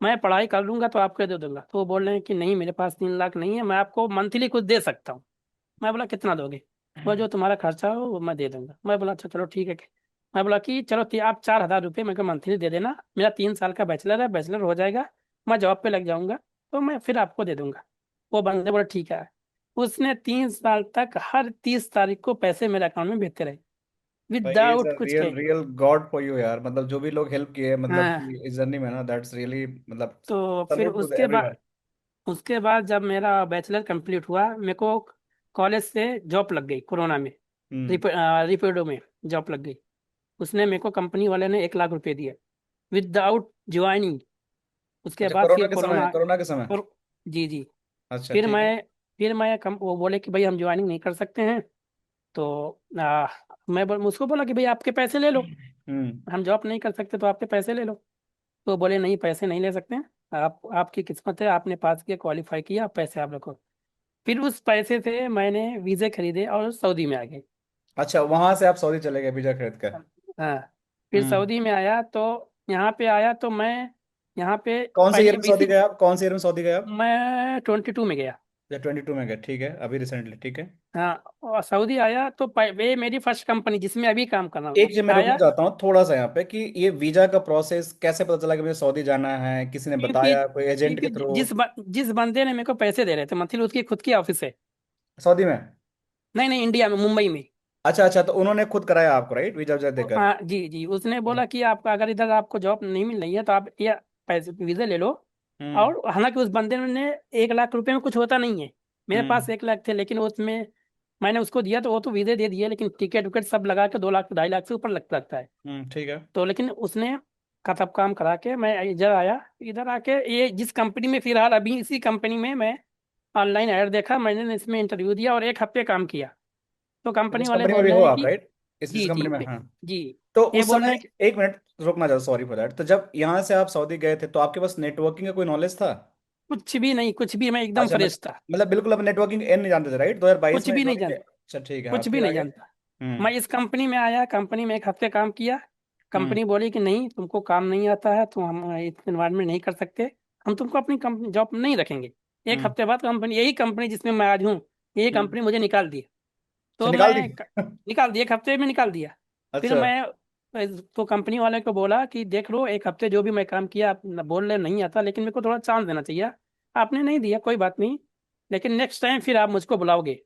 मैं पढ़ाई कर लूंगा तो आपको दे दूंगा। तो वो बोल रहे हैं कि नहीं, मेरे पास 3 लाख नहीं है, मैं आपको मंथली कुछ दे सकता हूँ। मैं बोला कितना दोगे? वो जो तुम्हारा खर्चा हो वो मैं दे दूंगा। मैं बोला अच्छा चलो ठीक है। मैं बोला कि चलो आप 4,000 रुपये मेरे को मंथली दे देना, मेरा 3 साल का बैचलर है, बैचलर हो जाएगा, मैं जॉब पे लग जाऊंगा, तो मैं फिर आपको दे दूंगा। वो बंदे बोला ठीक है। उसने 3 साल तक हर 30 तारीख को पैसे मेरे अकाउंट में भेजते रहे, भाई इज विदाउट अ कुछ रियल कहे। रियल गॉड फॉर यू यार, मतलब जो भी लोग हेल्प किए मतलब हाँ। कि इस जर्नी में ना, दैट्स रियली मतलब तो फिर सल्यूट टू एवरीवन। उसके बाद जब मेरा बैचलर कंप्लीट हुआ, मेरे को कॉलेज से जॉब लग गई कोरोना में। हम्म। रिपेडो में जॉब लग गई। उसने मेरे को, कंपनी वाले ने 1 लाख रुपए दिए विदाउट ज्वाइनिंग। उसके अच्छा, बाद कोरोना फिर के समय, कोरोना। कोरोना के समय। और जी जी। अच्छा फिर ठीक है। मैं वो बोले कि भाई हम ज्वाइनिंग नहीं कर सकते हैं। तो उसको बोला कि भाई आपके पैसे ले लो, हम्म। हम जॉब नहीं कर सकते तो आपके पैसे ले लो। तो बोले नहीं, पैसे नहीं ले सकते हैं, आपकी किस्मत है, आपने पास किया, क्वालिफाई किया, आप पैसे आप रखो। फिर उस पैसे से मैंने वीज़े खरीदे और सऊदी में आ गए। अच्छा, वहां से आप सऊदी चले गए वीजा खरीद कर। हाँ। फिर हम्म। सऊदी में आया तो यहाँ पे आया तो मैं यहाँ पे कौन से ईयर पहले में सऊदी बेसिक, गए आप, कौन से ईयर में सऊदी गए आप? मैं 22 में गया। या 22 में गए, ठीक है, अभी रिसेंटली, ठीक है। हाँ। और सऊदी आया तो वे मेरी फर्स्ट कंपनी जिसमें अभी काम कर रहा हूँ एक चीज मैं रोकना आया। चाहता हूँ थोड़ा सा यहाँ पे, कि ये वीजा का प्रोसेस कैसे पता चला कि मुझे सऊदी जाना है, किसी ने क्योंकि बताया, कोई एजेंट के क्योंकि थ्रू? जिस बंदे ने मेरे को पैसे दे रहे थे, मतलब उसकी खुद की ऑफिस है। सऊदी में? नहीं नहीं, इंडिया में, मुंबई में। अच्छा अच्छा, तो उन्होंने खुद कराया आपको, राइट, वीजा वीजा देकर? हाँ जी जी। उसने बोला कि आपका अगर इधर आपको जॉब नहीं मिल रही है तो आप ये पैसे वीज़ा ले लो। हम्म। और हालांकि उस बंदे ने 1 लाख रुपए में कुछ होता नहीं है, मेरे पास हम्म। 1 लाख थे, लेकिन उसमें मैंने उसको दिया तो वो तो वीज़े दे दिए, लेकिन टिकट विकेट सब लगा के 2 लाख 2.5 लाख से ऊपर लगता है। ठीक है। तो लेकिन उसने का सब काम करा के मैं इधर आया। इधर आके ये जिस कंपनी में फिलहाल, अभी इसी कंपनी में मैं ऑनलाइन ऐड देखा, मैंने इसमें इंटरव्यू दिया और 1 हफ्ते काम किया। तो इस कंपनी वाले कंपनी में बोल भी रहे हो हैं आप, कि राइट? इस जी जी कंपनी में, हाँ। जी, तो ये उस बोल रहे समय, हैं कि एक मिनट रुकना चाहता, सॉरी फॉर दैट, तो जब यहाँ से आप सऊदी गए थे तो आपके पास नेटवर्किंग का कोई नॉलेज था? कुछ भी नहीं, कुछ भी, मैं एकदम अच्छा, फ्रेश था। मतलब बिल्कुल अब नेटवर्किंग एंड नहीं जानते थे, राइट? 2022 कुछ में भी नहीं ज्वाइन किया? जानता, अच्छा ठीक है, हाँ, कुछ भी फिर नहीं आगे। जानता। मैं इस कंपनी में आया, कंपनी में 1 हफ्ते काम किया। हम्म। कंपनी बोली कि नहीं, तुमको काम नहीं आता है, तुम हम इस एनवायरमेंट नहीं कर सकते, हम तुमको अपनी कंपनी जॉब नहीं रखेंगे। एक हम्म। हफ्ते बाद कंपनी, यही कंपनी जिसमें मैं आज हूँ, यही हम्म। कंपनी मुझे निकाल दी। अच्छा, तो निकाल दी? निकाल दिया, 1 हफ्ते में निकाल दिया। फिर अच्छा। मैं तो कंपनी वाले को बोला कि देख लो, 1 हफ्ते जो भी मैं काम किया, आप बोल रहे नहीं आता, लेकिन मेरे को थोड़ा चांस देना चाहिए, आपने नहीं दिया, कोई बात नहीं। लेकिन नेक्स्ट टाइम फिर आप मुझको बुलाओगे।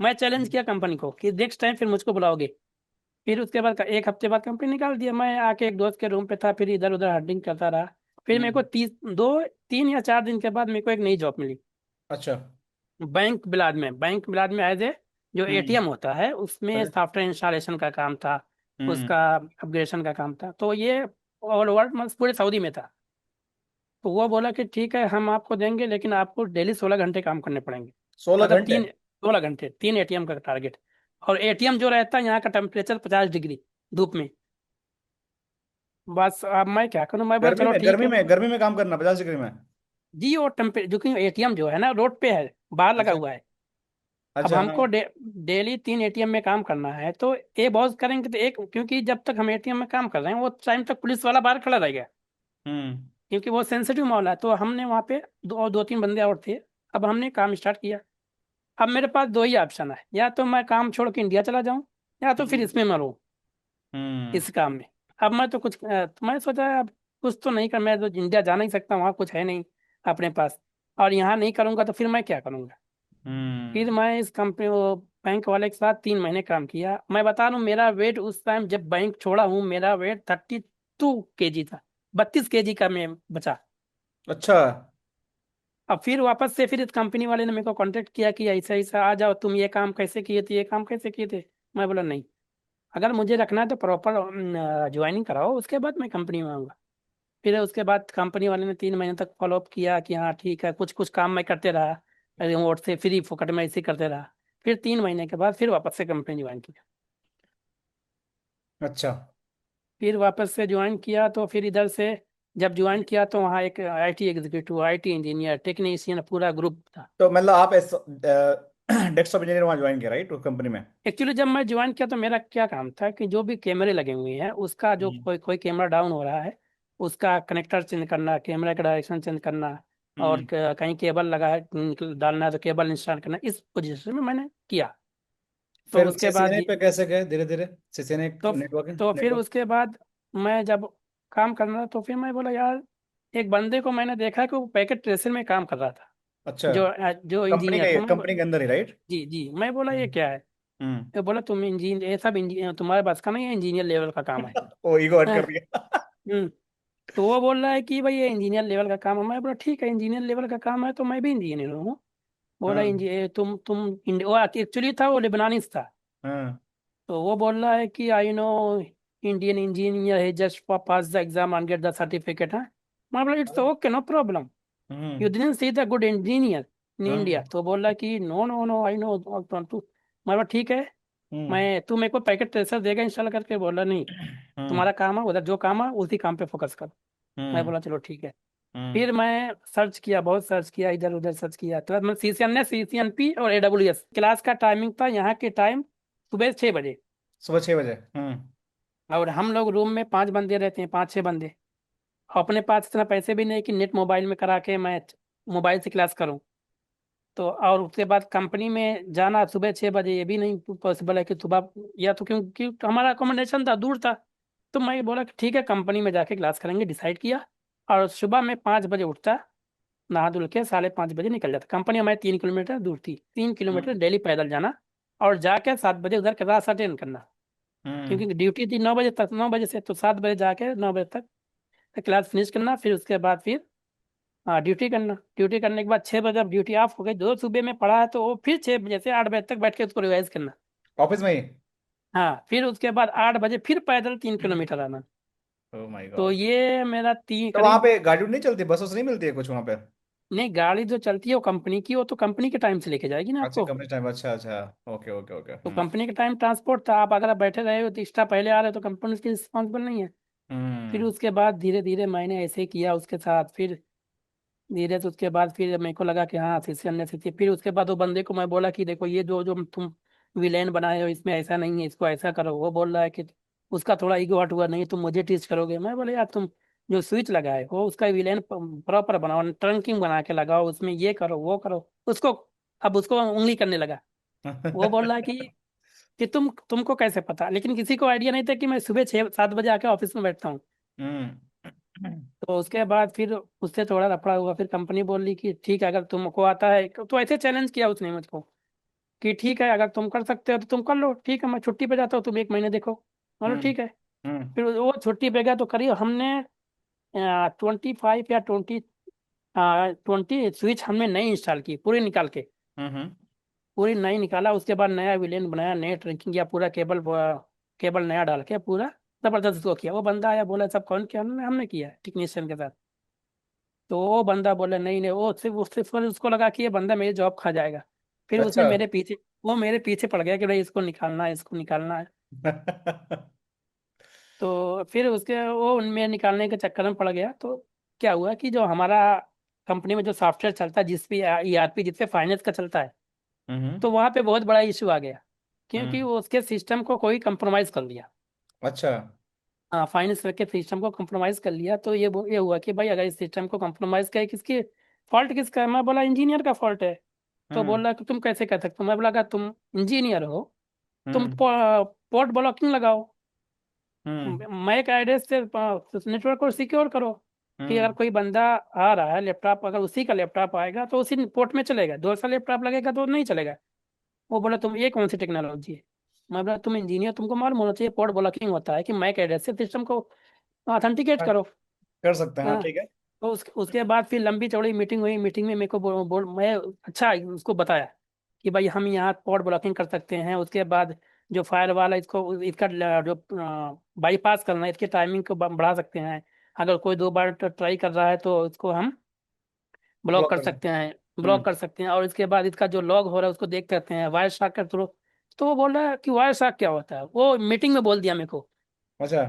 मैं चैलेंज किया कंपनी को कि नेक्स्ट टाइम फिर मुझको बुलाओगे। फिर उसके बाद एक हफ्ते बाद कंपनी निकाल दिया। मैं आके एक दोस्त के रूम पे था, फिर इधर उधर हडिंग करता रहा। फिर मेरे को हम्म। 3 या 4 दिन के बाद मेरे को एक नई जॉब मिली। अच्छा। बैंक बिलाद में एज ए, जो हम्म। एटीएम होता है उसमें अरे। सॉफ्टवेयर इंस्टॉलेशन का काम था। हम्म। उसका अपग्रेडेशन का काम था। तो ये ऑल ओवर मतलब पूरे सऊदी में था। तो वो बोला कि ठीक है हम आपको देंगे, लेकिन आपको डेली 16 घंटे काम करने पड़ेंगे। 16 मतलब घंटे 16 घंटे, 3 एटीएम का टारगेट। और एटीएम जो रहता है यहाँ का टेम्परेचर 50 डिग्री धूप में। बस अब मैं क्या करूँ, मैं बोला गर्मी चलो में, ठीक गर्मी है। में, गर्मी में काम करना 50 डिग्री में? जी, वो टेम्परे जो कि एटीएम जो है ना रोड पे है, बाहर लगा अच्छा। हुआ है। अब अच्छा। हाँ। हमको डेली 3 एटीएम में काम करना है, तो एक बॉस करेंगे तो एक, क्योंकि जब तक हम एटीएम में काम कर रहे हैं वो टाइम तक पुलिस वाला बाहर खड़ा रहेगा। हम्म। क्योंकि वो सेंसिटिव मामला है। तो हमने वहाँ पे दो तीन बंदे और थे। अब हमने काम स्टार्ट किया। अब मेरे पास दो ही ऑप्शन है, या तो मैं काम छोड़ के इंडिया चला जाऊं, या तो फिर हम्म। इसमें मरूं, हम्म। इस काम में। अब मैं तो तो मैं सोचा अब कुछ तो नहीं कर, मैं तो इंडिया जा नहीं सकता, वहाँ कुछ है नहीं अपने पास। और यहाँ नहीं करूँगा तो फिर मैं क्या करूँगा। हम्म। फिर मैं इस कंपनी वो बैंक वाले के साथ 3 महीने काम किया। मैं बता रहा हूँ, मेरा वेट उस टाइम जब बैंक छोड़ा हूँ मेरा वेट 32 kg था। 32 kg का मैं बचा। अच्छा। अब फिर वापस से फिर इस कंपनी वाले ने मेरे को कांटेक्ट किया कि ऐसा ऐसा आ जाओ, तुम ये काम कैसे किए थे, ये काम कैसे किए थे। मैं बोला नहीं, अगर मुझे रखना है तो प्रॉपर ज्वाइनिंग कराओ, उसके बाद मैं कंपनी में आऊँगा। फिर उसके बाद कंपनी वाले ने 3 महीने तक फॉलोअप किया कि हाँ ठीक है, कुछ कुछ काम मैं करते रहा, रिमोट से फ्री फोकट में इसे करते रहा। फिर 3 महीने के बाद फिर वापस से कंपनी ज्वाइन किया। अच्छा। फिर वापस से ज्वाइन किया तो फिर इधर से जब ज्वाइन किया तो वहाँ एक IT executive, IT engineer, technician पूरा ग्रुप था। तो मतलब आप डेस्कटॉप इंजीनियर वहाँ ज्वाइन किया, राइट, उस कंपनी में? एक्चुअली जब मैं ज्वाइन किया तो मेरा क्या काम था कि जो भी कैमरे लगे हुए हैं उसका, जो हम्म। कोई कोई कैमरा डाउन हो रहा है उसका कनेक्टर चेंज करना, कैमरा का डायरेक्शन चेंज करना, और हम्म। कहीं केबल लगा है डालना है तो केबल इंस्टॉल करना, इस पोजीशन में मैंने किया। तो फिर उसके बाद सीसीएनए पे कैसे गए धीरे धीरे? सीसीएनए तो नेटवर्क तो फिर नेटवर्क उसके बाद मैं जब काम करना, तो फिर मैं बोला यार, एक बंदे को मैंने देखा कि वो पैकेट ट्रेसर में काम कर रहा था, अच्छा। जो कंपनी इंजीनियर के था। कंपनी के अंदर ही, राइट? जी जी, मैं बोला ये क्या है। हम्म। तो बोला तुम इंजीनियर, ये सब इंजीनियर तुम्हारे पास का नहीं है, इंजीनियर लेवल का काम है। ओ, ईगो हट हैं? कर दिया। हम्म। तो वो बोल रहा है कि भाई ये इंजीनियर लेवल का काम है। मैं बोला ठीक है, इंजीनियर लेवल का काम है तो मैं भी इंजीनियर हूँ। बोला हाँ। इंजीनियर वो एक्चुअली था, वो लेबनानीज था। हाँ। तो वो बोल रहा है कि आई नो इंडियन इंजीनियर है, just pass the exam and get the certificate है। मैं बोला it's okay, no problem, hmm. You didn't see the good engineer in हाँ। इंडिया। तो बोल रहा है कि no no no I know too. मैं बोला ठीक है, हम्म। मैं तू मेरे को पैकेट ट्रेसर देगा इंस्टॉल करके। बोला नहीं, हम्म। तुम्हारा काम है उधर, जो काम है उसी काम पे फोकस कर। मैं हम्म। बोला चलो ठीक है। हम्म। फिर मैं सर्च किया, बहुत सर्च किया, इधर उधर सर्च किया। तो मैं CCNP और AWS क्लास का टाइमिंग था यहाँ के टाइम सुबह 6 बजे। सुबह 6 बजे। और हम लोग रूम में 5 बंदे रहते हैं, 5 6 बंदे। अपने पास इतना पैसे भी नहीं कि नेट मोबाइल में करा के मैं मोबाइल से क्लास करूँ। तो और उसके बाद कंपनी में जाना सुबह 6 बजे, ये भी नहीं पॉसिबल है कि सुबह, या तो क्योंकि हमारा अकोमोडेशन था, दूर था। तो मैं बोला कि ठीक है कंपनी में जाके क्लास करेंगे, डिसाइड किया। और सुबह में 5 बजे उठता, नहा धुल के 5:30 बजे निकल जाता। कंपनी हमारी 3 किलोमीटर दूर थी, 3 किलोमीटर हम्म। डेली पैदल जाना। और जाके 7 बजे उधर क्लास अटेंड करना, हम्म। क्योंकि ड्यूटी थी 9 बजे तक, 9 बजे से। तो 7 बजे जाके 9 बजे तक क्लास फिनिश करना। फिर उसके बाद फिर हाँ ड्यूटी करना। ड्यूटी करने के बाद 6 बजे अब ड्यूटी ऑफ हो गई, जो सुबह में पढ़ा है तो वो फिर 6 बजे से 8 बजे तक बैठ के उसको रिवाइज करना। ऑफिस में ही? हाँ, फिर उसके बाद 8 बजे फिर पैदल 3 किलोमीटर आना। ओ माय तो गॉड। ये मेरा तीन तो वहां करीब। पे गाड़ी नहीं चलती, बस नहीं मिलती है कुछ वहां पे? नहीं, गाड़ी जो चलती है वो कंपनी की, वो तो कंपनी के टाइम से लेके जाएगी ना अच्छा, आपको। कंपनी टाइम, अच्छा अच्छा। Okay okay okay. तो कंपनी के टाइम ट्रांसपोर्ट था, आप अगर आप बैठे रहे हो तो एक्स्ट्रा पहले आ रहे हो तो कंपनी उसकी रिस्पॉन्सिबल नहीं है। फिर हम्म। उसके बाद धीरे धीरे मैंने ऐसे किया उसके साथ। फिर धीरे से उसके बाद फिर मेरे को लगा कि हाँ सीसी अन्य सीसी। फिर उसके बाद वो बंदे को मैं बोला कि देखो ये जो जो तुम विलेन बनाए हो इसमें ऐसा नहीं है, इसको ऐसा करो। वो बोल रहा है कि उसका थोड़ा ईगो हट हुआ, नहीं तुम मुझे टीच करोगे। मैं बोले यार तुम जो स्विच लगाए हो उसका विलेन प्रॉपर बनाओ, ट्रंकिंग बना के लगाओ, उसमें ये करो वो करो उसको। अब उसको उंगली करने लगा। वो बोल रहा है कि तुमको कैसे पता। लेकिन किसी को आइडिया नहीं था कि मैं सुबह 6 7 बजे आके ऑफिस में बैठता हूँ। हम्म। तो उसके बाद फिर उससे थोड़ा लफड़ा हुआ, फिर कंपनी बोली कि ठीक है, अगर तुमको आता है तो ऐसे चैलेंज किया उसने मुझको कि ठीक है, अगर तुम कर सकते हो तो तुम कर लो, ठीक है मैं छुट्टी पे जाता हूँ, तुम 1 महीने देखो। मतलब हम्म। ठीक है। हम्म। फिर वो छुट्टी पे गया तो करीब हमने 25 या 20 स्विच हमने नई इंस्टॉल की, पूरी निकाल के, हम्म। पूरी नई निकाला। उसके बाद नया विलेन बनाया, नए ट्रैकिंग किया, पूरा केबल केबल नया डाल के पूरा जबरदस्त उसको किया। वो बंदा आया बोला सब कौन किया, हमने हमने किया टेक्नीशियन के साथ। तो वो बंदा बोला नहीं नहीं, वो सिर्फ फिर उसको लगा कि ये बंदा मेरी जॉब खा जाएगा। फिर उसने अच्छा। मेरे पीछे, वो मेरे पीछे पड़ गया कि भाई इसको निकालना है, इसको निकालना है। तो फिर उसके वो उनमें निकालने के चक्कर में पड़ गया। तो क्या हुआ कि जो हमारा कंपनी में जो सॉफ्टवेयर चलता है, जिस भी ईआरपी जिसपे फाइनेंस का चलता है, हम्म। तो वहाँ पे बहुत बड़ा इशू आ गया, क्योंकि हम्म। वो उसके सिस्टम को कोई कंप्रोमाइज़ कर लिया। अच्छा। हाँ, फाइनेंस के सिस्टम को कंप्रोमाइज़ कर लिया। तो ये हुआ कि भाई अगर इस सिस्टम को कंप्रोमाइज़ करे, किसकी फॉल्ट, किसका है? मैं बोला इंजीनियर का फॉल्ट है। तो हम्म। बोल रहा कि तुम कैसे कर सकते हो? मैं बोला अगर तुम इंजीनियर हो, तुम हम्म। पोर्ट ब्लॉकिंग लगाओ, हम्म। मैक एड्रेस से नेटवर्क को सिक्योर करो, कि अगर हम्म। कोई बंदा आ रहा है लैपटॉप, अगर उसी का लैपटॉप आएगा तो उसी पोर्ट में चलेगा, दूसरा लैपटॉप लगेगा तो नहीं चलेगा। वो बोला तुम ये कौन सी टेक्नोलॉजी है? मैं बोला तुम इंजीनियर, तुमको मालूम होना चाहिए पोर्ट ब्लॉकिंग होता है कि मैक एड्रेस से सिस्टम को ऑथेंटिकेट हाँ, करो। कर सकते हैं, हाँ हाँ। ठीक है। तो उसके बाद फिर लंबी चौड़ी मीटिंग हुई। मीटिंग में मेरे को मैं अच्छा उसको बताया कि भाई हम यहाँ पोर्ट ब्लॉकिंग कर सकते हैं। उसके बाद जो फायरवॉल है, इसको इसका जो बाईपास करना है, इसके टाइमिंग को बढ़ा सकते हैं। अगर कोई 2 बार ट्राई कर रहा है तो इसको हम ब्लॉक ब्लॉक कर कर सकते सकते हैं, हैं। ब्लॉक कर सकते हैं। और इसके बाद इसका जो लॉग हो रहा है उसको देख सकते हैं वायर शॉक के थ्रू। तो वो बोल रहा है कि वायर शॉक क्या होता है, वो मीटिंग में बोल दिया मेरे को। अच्छा।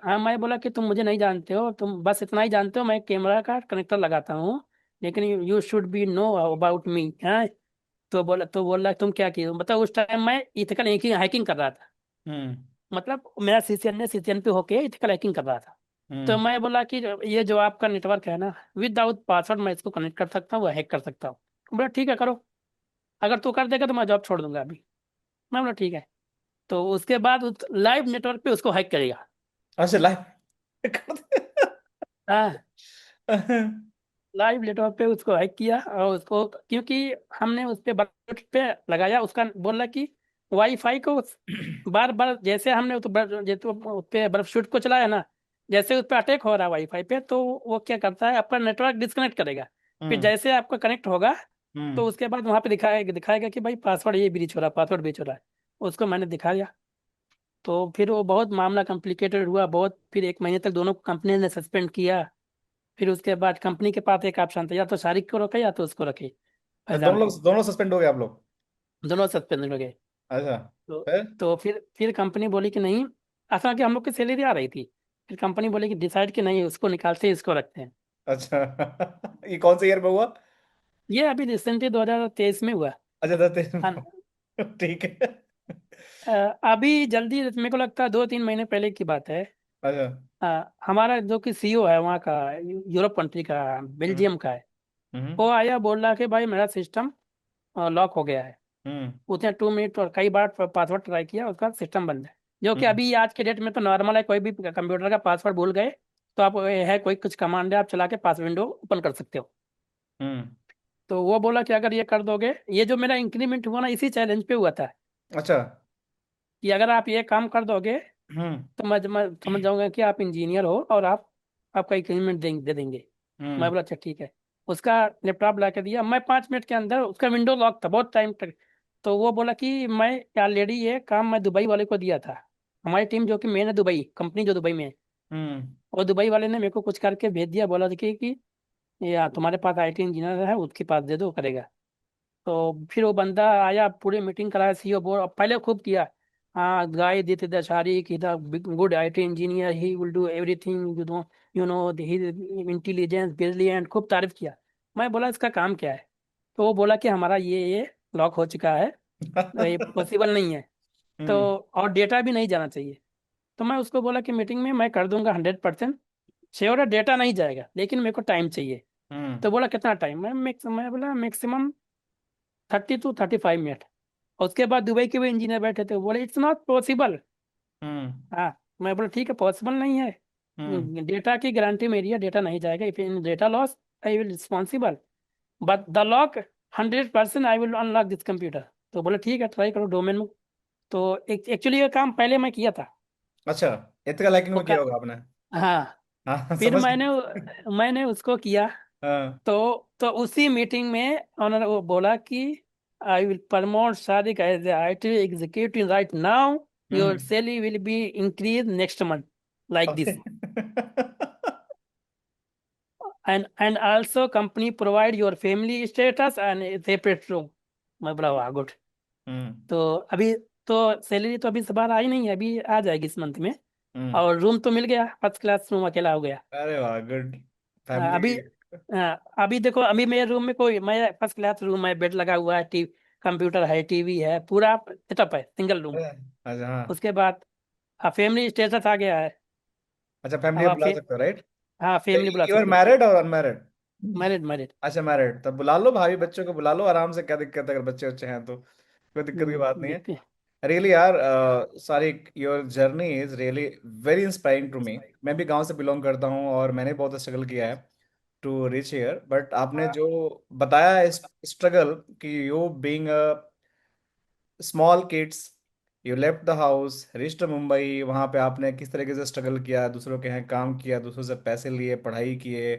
हाँ, मैं बोला कि तुम मुझे नहीं जानते हो, तुम बस इतना ही जानते हो मैं कैमरा का कनेक्टर लगाता हूँ, लेकिन you should be know about me है। तो बोल रहा तुम क्या किए? मतलब उस टाइम मैं इथिकल हैकिंग कर रहा था। हम्म। मतलब मेरा सीसीएन पे होके इथिकल हैकिंग कर रहा था। तो हम्म। मैं बोला कि ये जो आपका नेटवर्क है ना, विदाउट पासवर्ड मैं इसको कनेक्ट कर सकता हूँ, हैक कर सकता हूँ। बोला ठीक है करो, अगर तू कर देगा तो मैं जॉब छोड़ दूंगा अभी। मैं बोला ठीक है। तो उसके बाद उस लाइव नेटवर्क पे उसको हैक करेगा। अच्छा, लाइव कर दे। हाँ, लाइव नेटवर्क पे उसको हैक किया। और उसको क्योंकि हमने उस पे बर्फ पे लगाया, उसका बोला कि वाईफाई को बार बार जैसे हमने जैसे उस पे बर्फ शूट को चलाया ना, जैसे उस पर अटैक हो रहा है वाईफाई पे, तो वो क्या करता है, आपका नेटवर्क डिस्कनेक्ट करेगा। फिर हम्म। जैसे आपका कनेक्ट होगा, तो हम्म। उसके बाद वहां पे दिखाएगा दिखाएगा कि भाई पासवर्ड ये ब्रीच हो रहा है, पासवर्ड ब्रीच हो रहा है। उसको मैंने दिखाया। तो फिर वो बहुत मामला कॉम्प्लिकेटेड हुआ बहुत। फिर 1 महीने तक दोनों कंपनी ने सस्पेंड किया। फिर उसके बाद कंपनी के पास एक ऑप्शन था, या तो शारिक को रखे या तो उसको रखे, फैजान दोनों को। लोग, दोनों सस्पेंड हो गए आप लोग? दोनों सस्पेंड हो गए। अच्छा। तो फिर? फिर कंपनी बोली कि नहीं, असल कि हम लोग की सैलरी आ रही थी। फिर कंपनी बोली कि डिसाइड कि नहीं, उसको निकालते हैं, इसको रखते हैं। अच्छा। ये कौन से ईयर में हुआ? ये अभी रिसेंटली 2023 में हुआ। अच्छा, 10 हाँ। ठीक है। अ, अभी जल्दी मेरे को लगता है 2-3 महीने पहले की बात है। अच्छा। हमारा जो कि सीईओ है वहाँ का, यूरोप कंट्री का, हम्म। बेल्जियम का है। हम्म। वो आया बोल रहा कि भाई मेरा सिस्टम लॉक हो गया है। हम्म। उसने 2 मिनट और कई बार पासवर्ड ट्राई किया, उसका सिस्टम बंद है। जो कि हम्म। अभी आज के डेट में तो नॉर्मल है, कोई भी कंप्यूटर का पासवर्ड भूल गए तो आप है कोई कुछ कमांड है, आप चला के पास विंडो ओपन कर सकते हो। हम्म। तो वो बोला कि अगर ये कर दोगे, ये जो मेरा इंक्रीमेंट हुआ ना इसी चैलेंज पे हुआ था, अच्छा। कि अगर आप ये काम कर दोगे हम्म। तो मैं समझ जाऊंगा कि आप इंजीनियर हो और आप आपका इंक्रीमेंट दे देंगे। मैं हम्म। बोला अच्छा ठीक है। उसका लैपटॉप ला के दिया मैं, 5 मिनट के अंदर उसका विंडो लॉक था बहुत टाइम तक। तो वो बोला कि मैं ऑलरेडी ये काम मैं दुबई वाले को दिया था। हमारी टीम जो कि मेन है दुबई, कंपनी जो दुबई में है, हम्म। और दुबई वाले ने मेरे को कुछ करके भेज दिया, बोला कि या तुम्हारे पास आईटी इंजीनियर है, उसके पास दे दो, वो करेगा। तो फिर वो बंदा आया, पूरी मीटिंग कराया, सीईओ बोल पहले खूब किया। हाँ, गाय देते दशारी की the good IT engineer, he will do everything, you know he intelligence brilliant, खूब तारीफ किया। मैं बोला इसका काम क्या है? तो वो बोला कि हमारा ये लॉक हो चुका है, ये पॉसिबल नहीं है। तो हम्म। और डेटा भी नहीं जाना चाहिए। तो मैं उसको बोला कि मीटिंग में मैं कर दूंगा 100%, श्योर है डेटा नहीं जाएगा, लेकिन मेरे को टाइम चाहिए। हम्म। तो बोला कितना टाइम? मैं बोला मैक्सिमम 30 to 35 मिनट। उसके बाद दुबई के भी इंजीनियर बैठे थे, बोले इट्स नॉट पॉसिबल। हम्म। हाँ। मैं बोला ठीक है, पॉसिबल नहीं है। हम्म। डेटा की गारंटी मेरी है, डेटा नहीं जाएगा। If in data loss I will responsible, but the lock 100% I will unlock this computer. तो बोले ठीक है, ट्राई करो डोमेन में। तो एक्चुअली ये काम पहले मैं किया था। अच्छा, इतना लैकिंग तो में किया होगा आपने। हाँ, हाँ फिर समझ मैंने गया। मैंने उसको किया। हाँ। तो उसी मीटिंग में उन्होंने वो बोला कि I will promote Sadiq as a IT executive right now, your hmm. Salary will be increase next month like okay. This, and also company provide your family status and a separate room। मैं बोला वाह good. हम्म। तो अभी तो salary तो अभी इस बार आई नहीं है, अभी आ जाएगी इस मंथ में। हम्म। और रूम तो मिल गया, फर्स्ट क्लास रूम अकेला हो गया। अरे वाह, गुड हाँ, अभी फैमिली। अभी देखो, अभी मेरे रूम में कोई, मैं फर्स्ट क्लास रूम है, बेड लगा हुआ है, कंप्यूटर है, टीवी है, पूरा सेटअप है, सिंगल रूम। अच्छा हाँ। उसके बाद फैमिली स्टेटस आ गया है। अच्छा, अब फैमिली आप बुला सकते हो राइट? हाँ, फैमिली बुला यू आर सकते हो। मैरिड और अनमैरिड? Married married. अच्छा मैरिड, तब बुला लो भाभी बच्चों को बुला लो आराम से, क्या दिक्कत है अगर बच्चे बच्चे हैं तो, कोई दिक्कत की बात नहीं है। देखते हैं। रियली यार, सारी your journey is really very inspiring to me. मैं भी गांव से बिलोंग करता हूँ और मैंने बहुत स्ट्रगल किया है टू रीच हियर, बट आपने जो बताया इस स्ट्रगल कि you being a small kids, you left the house, reached Mumbai, वहां पे आपने किस तरीके से स्ट्रगल किया, दूसरों के यहाँ काम किया, दूसरों से पैसे लिए, पढ़ाई किए,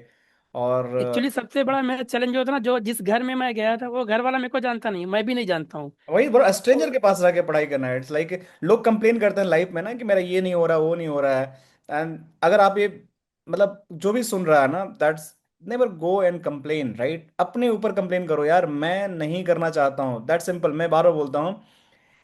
और एक्चुअली सबसे बड़ा मेरा चैलेंज होता ना, जो जिस घर में मैं गया था वो घर वाला मेरे को जानता नहीं, मैं भी नहीं जानता हूँ। वही बड़ा स्ट्रेंजर तो के पास रह के पढ़ाई करना है। इट्स लाइक लोग कंप्लेन करते हैं लाइफ में ना कि मेरा ये नहीं हो रहा, वो नहीं हो रहा है। एंड अगर आप ये मतलब जो भी सुन रहा है ना, that's never go and complain, right? अपने ऊपर कंप्लेन करो यार, मैं नहीं करना चाहता हूँ, दैट सिंपल। मैं बार बार बोलता हूँ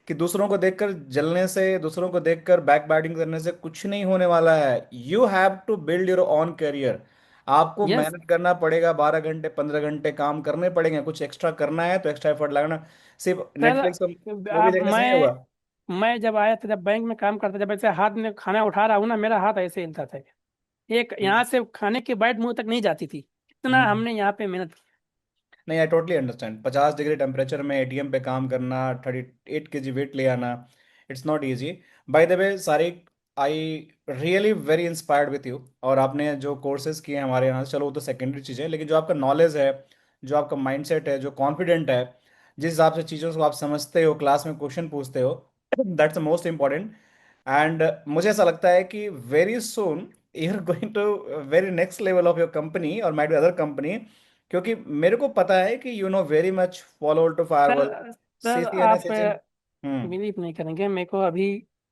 कि दूसरों को देखकर जलने से, दूसरों को देखकर बैक बैटिंग करने से कुछ नहीं होने वाला है। You have to build your own career. आपको यस मेहनत करना पड़ेगा, 12 घंटे 15 घंटे काम करने पड़ेंगे, कुछ एक्स्ट्रा करना है तो एक्स्ट्रा एफर्ट लगाना। सिर्फ सर, नेटफ्लिक्स मूवी आप देखने से नहीं होगा। मैं जब आया था, जब बैंक में काम करता, जब ऐसे हाथ में खाना उठा रहा हूँ ना, मेरा हाथ ऐसे हिलता था। एक हम्म। यहाँ से खाने की बाइट मुंह तक नहीं जाती थी, इतना हम्म। हमने यहाँ पे मेहनत की। नहीं, I totally understand. 50 degree temperature में एटीएम पे काम करना, 38 kg वेट ले आना, it's not easy. By the way Sarik, I really very inspired with you. और आपने जो कोर्सेज किए हैं हमारे यहाँ से, चलो वो तो सेकेंडरी चीज़ है, लेकिन जो आपका नॉलेज है, जो आपका माइंडसेट है, जो कॉन्फिडेंट है, जिस हिसाब से चीज़ों को आप समझते हो, क्लास में क्वेश्चन पूछते हो, that's the most important. And मुझे ऐसा लगता है कि very soon you are going to very next level of your company और माइट बी अदर कंपनी, क्योंकि मेरे को पता है कि you know very much follow to firewall, sir C sir C N S आप एच एन। हम्म। बिलीव नहीं करेंगे, मेरे को अभी,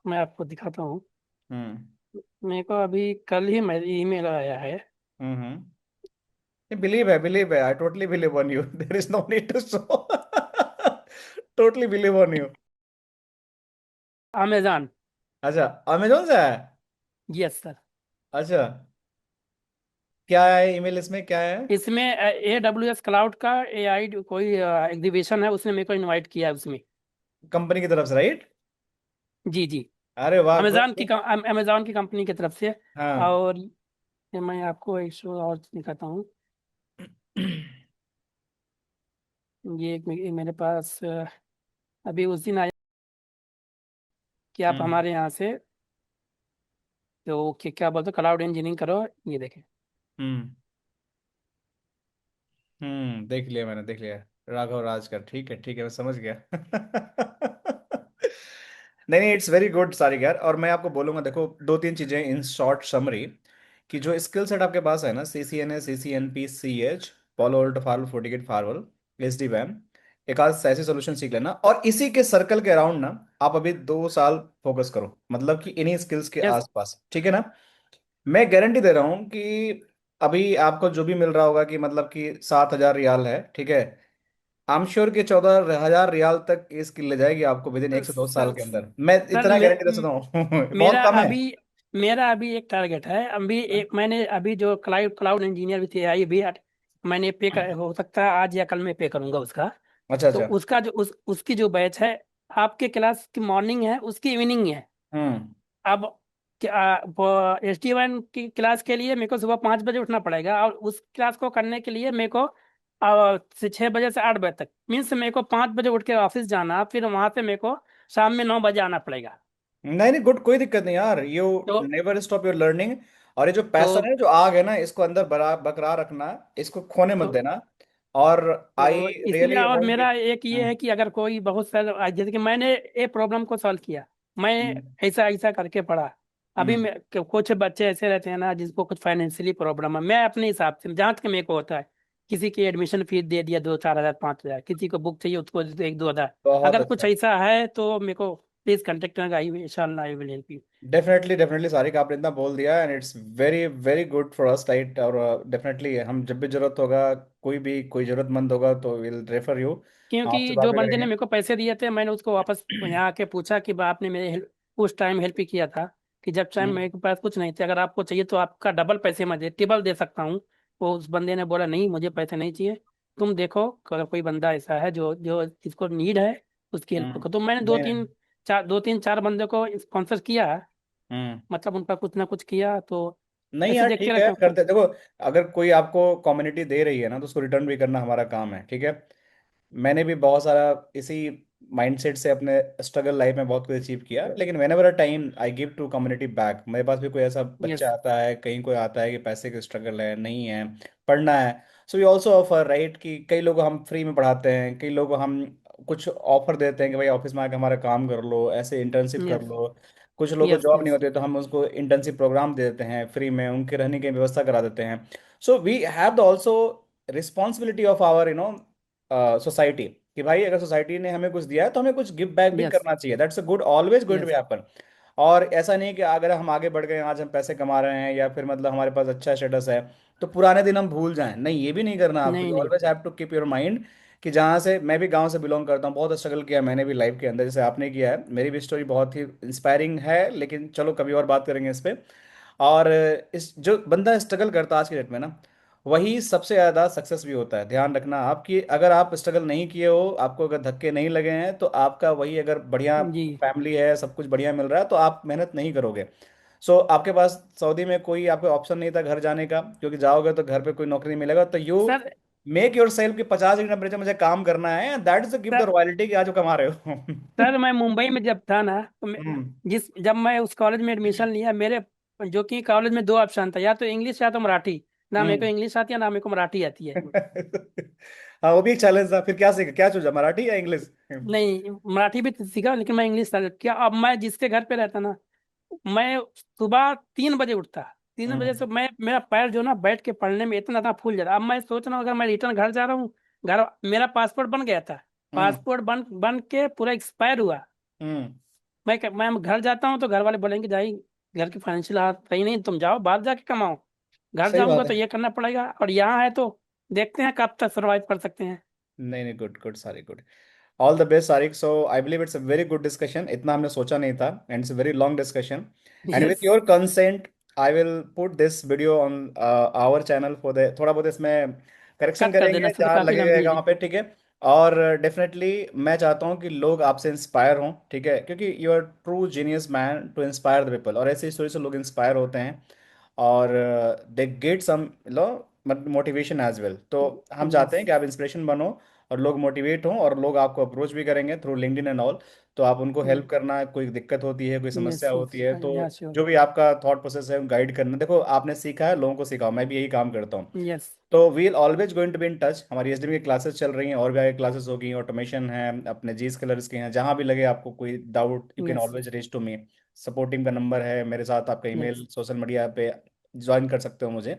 मैं आपको दिखाता हूँ। हम्म। मेरे को अभी कल ही मेरी ईमेल आया है। बिलीव है, बिलीव है, I totally believe on you, there is no need to show. Totally believe on you. Amazon. अच्छा, अमेजोन से है? Yes sir. अच्छा, क्या है ईमेल, इसमें क्या है? इसमें AWS क्लाउड का AI कोई एग्जीबिशन है, उसने मेरे को इनवाइट किया है उसमें। कंपनी की तरफ से राइट? जी जी। अरे वाह, गुड अमेजॉन की गुड। अमेजॉन की कंपनी की तरफ से। हाँ। और ये मैं आपको एक शो और दिखाता हूँ। ये मेरे पास अभी उस दिन आया कि आप हम्म। हमारे यहाँ से, तो क्या बोलते, क्लाउड इंजीनियरिंग करो। ये देखें। हम्म। देख लिया मैंने, देख लिया। राघव राज का, ठीक है ठीक है, मैं समझ गया। नहीं नहीं, इट्स वेरी गुड सारिक यार। और मैं आपको बोलूंगा, देखो दो तीन चीजें इन शॉर्ट समरी, कि जो स्किल सेट आपके पास है ना, CCNA, CCNP, CH, Palo Alto firewall, FortiGate firewall, SD-WAN, एक आध ऐसे सोल्यूशन सीख लेना, और इसी के सर्कल के अराउंड ना आप अभी 2 साल फोकस करो, मतलब कि इन्हीं स्किल्स के यस आसपास, ठीक है ना? मैं गारंटी दे रहा हूँ कि अभी आपको जो भी मिल रहा होगा, कि मतलब कि 7,000 रियाल है, ठीक है, आई एम श्योर कि 14,000 रियाल तक ये स्किल ले जाएगी आपको विद इन 1 से 2 साल सर। के अंदर। मैं सर इतना गारंटी दे सकता हूँ। बहुत मेरा कम है। अभी मेरा अभी एक टारगेट है। अभी एक मैंने अभी जो क्लाउड क्लाउड इंजीनियर भी थे, आई भी मैंने पे कर, हो सकता है आज या कल में पे करूंगा उसका। अच्छा तो अच्छा। उसका जो उसकी जो बैच है, आपके क्लास की मॉर्निंग है, उसकी इवनिंग है। हम्म। अब SD-WAN की क्लास के लिए मेरे को सुबह 5 बजे उठना पड़ेगा, और उस क्लास को करने के लिए मेरे को 6 बजे से 8 बजे तक, मीन्स मेरे को 5 बजे उठ के ऑफिस जाना, फिर वहां से मेरे को शाम में 9 बजे आना पड़ेगा। नहीं नहीं, गुड, कोई दिक्कत नहीं यार, यू तो नेवर स्टॉप योर लर्निंग। और ये जो पैशन तो है, जो आग है ना, इसको अंदर बरा बरकरार रखना, इसको खोने मत तो देना। और आई तो इसीलिए, रियली और वांट मेरा इट। एक ये है कि अगर कोई बहुत सारा, जैसे कि मैंने ये प्रॉब्लम को सॉल्व किया, मैं हम्म। ऐसा ऐसा करके पढ़ा। अभी हम्म। कुछ बच्चे ऐसे रहते हैं ना जिसको कुछ फाइनेंशियली प्रॉब्लम है, मैं अपने हिसाब से जहाँ तक मेरे को होता है, किसी की एडमिशन फीस दे दिया 2-4 हजार 5 हजार, किसी को बुक चाहिए उसको 1-2 हजार, बहुत अगर कुछ अच्छा। ऐसा है तो मेरे को प्लीज कंटेक्ट करना, इंशाल्लाह I will help you. Definitely definitely Sarik, आपने इतना बोल दिया and it's very very good for us, right. और डेफिनेटली हम जब भी जरूरत होगा, कोई भी कोई जरूरतमंद होगा तो विल रेफर यू, हम आपसे क्योंकि बात जो भी बंदे ने करेंगे। मेरे को पैसे दिए थे, मैंने उसको वापस यहाँ आके पूछा कि बा आपने मेरे हेल्प, उस टाइम हेल्प ही किया था कि जब टाइम हम्म। मेरे पास कुछ नहीं थे, अगर आपको चाहिए तो आपका डबल पैसे मैं ट्रिपल दे सकता हूँ। वो उस बंदे ने बोला नहीं मुझे पैसे नहीं चाहिए, तुम देखो अगर कोई बंदा ऐसा है जो जो जिसको नीड है, उसकी हेल्प हम्म। करो। तो मैंने नहीं नहीं। 2-3-4 बंदे को स्पॉन्सर किया, हम्म। मतलब उनका कुछ ना कुछ किया, तो नहीं ऐसे यार, देखते ठीक है, रहता हूँ। करते देखो। अगर कोई आपको कम्युनिटी दे रही है ना, तो उसको रिटर्न भी करना हमारा काम है, ठीक है। मैंने भी बहुत सारा इसी माइंडसेट से अपने स्ट्रगल लाइफ में बहुत कुछ अचीव किया, लेकिन whenever a time I give to community back. मेरे पास भी कोई ऐसा बच्चा यस। आता है, कहीं कोई आता है कि पैसे की स्ट्रगल है, नहीं है, पढ़ना है, so we also offer, right. कि कई लोग हम फ्री में पढ़ाते हैं, कई लोग हम कुछ ऑफर देते हैं कि भाई ऑफिस में आके हमारा काम कर लो, ऐसे इंटर्नशिप कर यस। लो। कुछ लोगों को यस। जॉब नहीं यस। होती है, तो हम उसको इंटर्नशिप प्रोग्राम दे देते हैं फ्री में, उनके रहने की व्यवस्था करा देते हैं। So we have the also responsibility of our society, कि भाई अगर सोसाइटी ने हमें कुछ दिया है तो हमें कुछ गिव बैक भी यस। करना चाहिए। That's a good, always going to be yes. Happen. और ऐसा नहीं कि अगर हम आगे बढ़ गए, आज हम पैसे कमा रहे हैं, या फिर मतलब हमारे पास अच्छा स्टेटस है, तो पुराने दिन हम भूल जाएं, नहीं, ये भी नहीं करना आपको। नहीं यू नहीं। Always have to keep your mind कि जहाँ से मैं भी गांव से बिलोंग करता हूँ, बहुत स्ट्रगल किया मैंने भी लाइफ के अंदर, जैसे आपने किया है। मेरी भी स्टोरी बहुत ही इंस्पायरिंग है, लेकिन चलो कभी और बात करेंगे इस पे। और इस जो बंदा स्ट्रगल करता है आज के डेट में ना, वही सबसे ज़्यादा सक्सेस भी होता है। ध्यान रखना आपकी, अगर आप स्ट्रगल नहीं किए हो, आपको अगर धक्के नहीं लगे हैं, तो आपका वही, अगर बढ़िया जी। फैमिली है, सब कुछ बढ़िया मिल रहा है, तो आप मेहनत नहीं करोगे। सो आपके पास सऊदी में कोई आपको ऑप्शन नहीं था घर जाने का, क्योंकि जाओगे तो घर पे कोई नौकरी नहीं मिलेगा, तो you sir make your self कि 50 डिग्री टेम्परेचर मुझे काम करना है, that is give the sir royalty कि आज वो कमा रहे हो। सर मैं मुंबई में जब था ना, तो हम्म। जब मैं उस कॉलेज में एडमिशन लिया, मेरे जो कि कॉलेज में 2 ऑप्शन था, या तो इंग्लिश या तो मराठी। ना मेरे को हम्म। इंग्लिश आती है ना मेरे को मराठी आती है। हाँ, वो भी एक चैलेंज था। फिर क्या सीखा, क्या चूजा, मराठी या इंग्लिश? नहीं, मराठी भी सीखा लेकिन मैं इंग्लिश था क्या। अब मैं जिसके घर पे रहता ना, मैं सुबह 3 बजे उठता। 3 बजे से हम्म। मैं, मेरा पैर जो ना बैठ के पढ़ने में इतना ज्यादा फूल जाता। अब मैं सोच रहा हूँ अगर मैं रिटर्न घर जा रहा हूँ, घर, मेरा पासपोर्ट बन गया था, हम्म। पासपोर्ट बन बन के पूरा एक्सपायर हुआ, हम्म। मैं घर जाता हूँ तो घर वाले बोलेंगे भाई घर की फाइनेंशियल हालत सही नहीं, तुम जाओ बाहर जाके कमाओ। घर सही जाऊंगा बात तो है। ये करना पड़ेगा, और यहाँ है तो देखते हैं कब तक सर्वाइव कर सकते हैं। नहीं नहीं, good good sorry, good. All the best Sariq. So I believe it's a very good discussion, इतना हमने सोचा नहीं था, and it's a very long discussion. And yes. With your consent I will put this video on our channel for the, थोड़ा बहुत इसमें correction cut कर देना करेंगे सर, जहाँ काफी लंबी लगेगा है वहाँ जी। पे, ठीक है। और डेफिनेटली मैं चाहता हूँ कि लोग आपसे इंस्पायर हों, ठीक है, क्योंकि you are true genius man to inspire the people, और ऐसी स्टोरी से लोग इंस्पायर होते हैं, और they get some low motivation as well. तो हम चाहते यस। हैं कि आप इंस्पिरेशन बनो, और लोग मोटिवेट हों, और लोग आपको अप्रोच भी करेंगे थ्रू लिंक्डइन एंड ऑल। तो आप उनको हेल्प करना, कोई दिक्कत होती है, कोई यस। समस्या यस। होती है, तो या श्योर। जो भी आपका थॉट प्रोसेस है गाइड करना। देखो, आपने सीखा है, लोगों को सिखाओ, मैं भी यही काम करता हूँ। यस। तो we'll always going to be in touch. हमारी एसडीएम की क्लासेस चल रही हैं, और भी आगे क्लासेस होगी, ऑटोमेशन है, अपने जीस कलर्स के हैं, जहाँ भी लगे आपको कोई doubt, you can yes. Always reach to me. Support team का नंबर है मेरे साथ, आपका यस। ईमेल, सोशल मीडिया पे ज्वाइन कर सकते हो मुझे।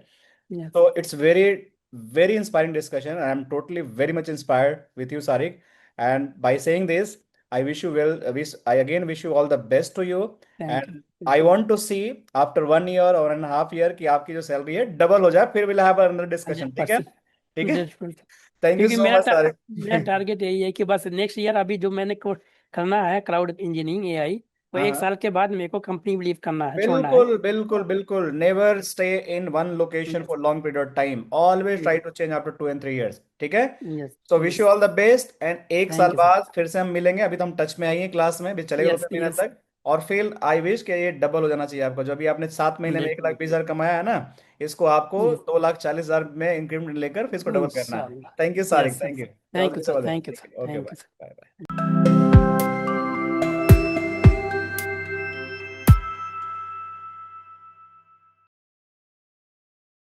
Yes. So it's very inspiring discussion, and I'm totally very much inspired with you, Sarik. And by saying this, I wish you well. I again wish you all the best to you. Thank And you, I बिल्कुल। want to see after 1 year or and a half year कि आपकी जो salary है double हो जाए, फिर we'll have another discussion, ठीक है? 100%। ठीक है? बिल्कुल। Thank you क्योंकि so much, मेरा Sarik. टारगेट यही है कि बस नेक्स्ट ईयर, अभी जो मैंने करना है क्लाउड इंजीनियरिंग एआई, वो हाँ एक हाँ, साल के बाद मेरे को कंपनी लीव करना है, छोड़ना है। बिल्कुल बिल्कुल बिल्कुल, never stay in one location yes. For long period of time, always try yes. To change after 2 and 3 years, ठीक है। Yes. So wish yes. You all the best, and एक साल थैंक यू सर। बाद फिर से हम मिलेंगे। अभी तो हम टच में आएंगे, क्लास में भी चलेगा दो यस। तीन महीने यस। तक। और फिर आई विश कि ये डबल हो जाना चाहिए आपका, जो अभी आपने 7 महीने में 1,20,000 कमाया है ना, इसको आपको यस। 2,40,000 में इंक्रीमेंट लेकर फिर इसको डबल करना है। इंशाल्लाह। Thank you yes Sariq, sir. Thank you. All thank you the sir. Best, thank you ठीक सर। है, okay, thank bye you sir. Bye bye.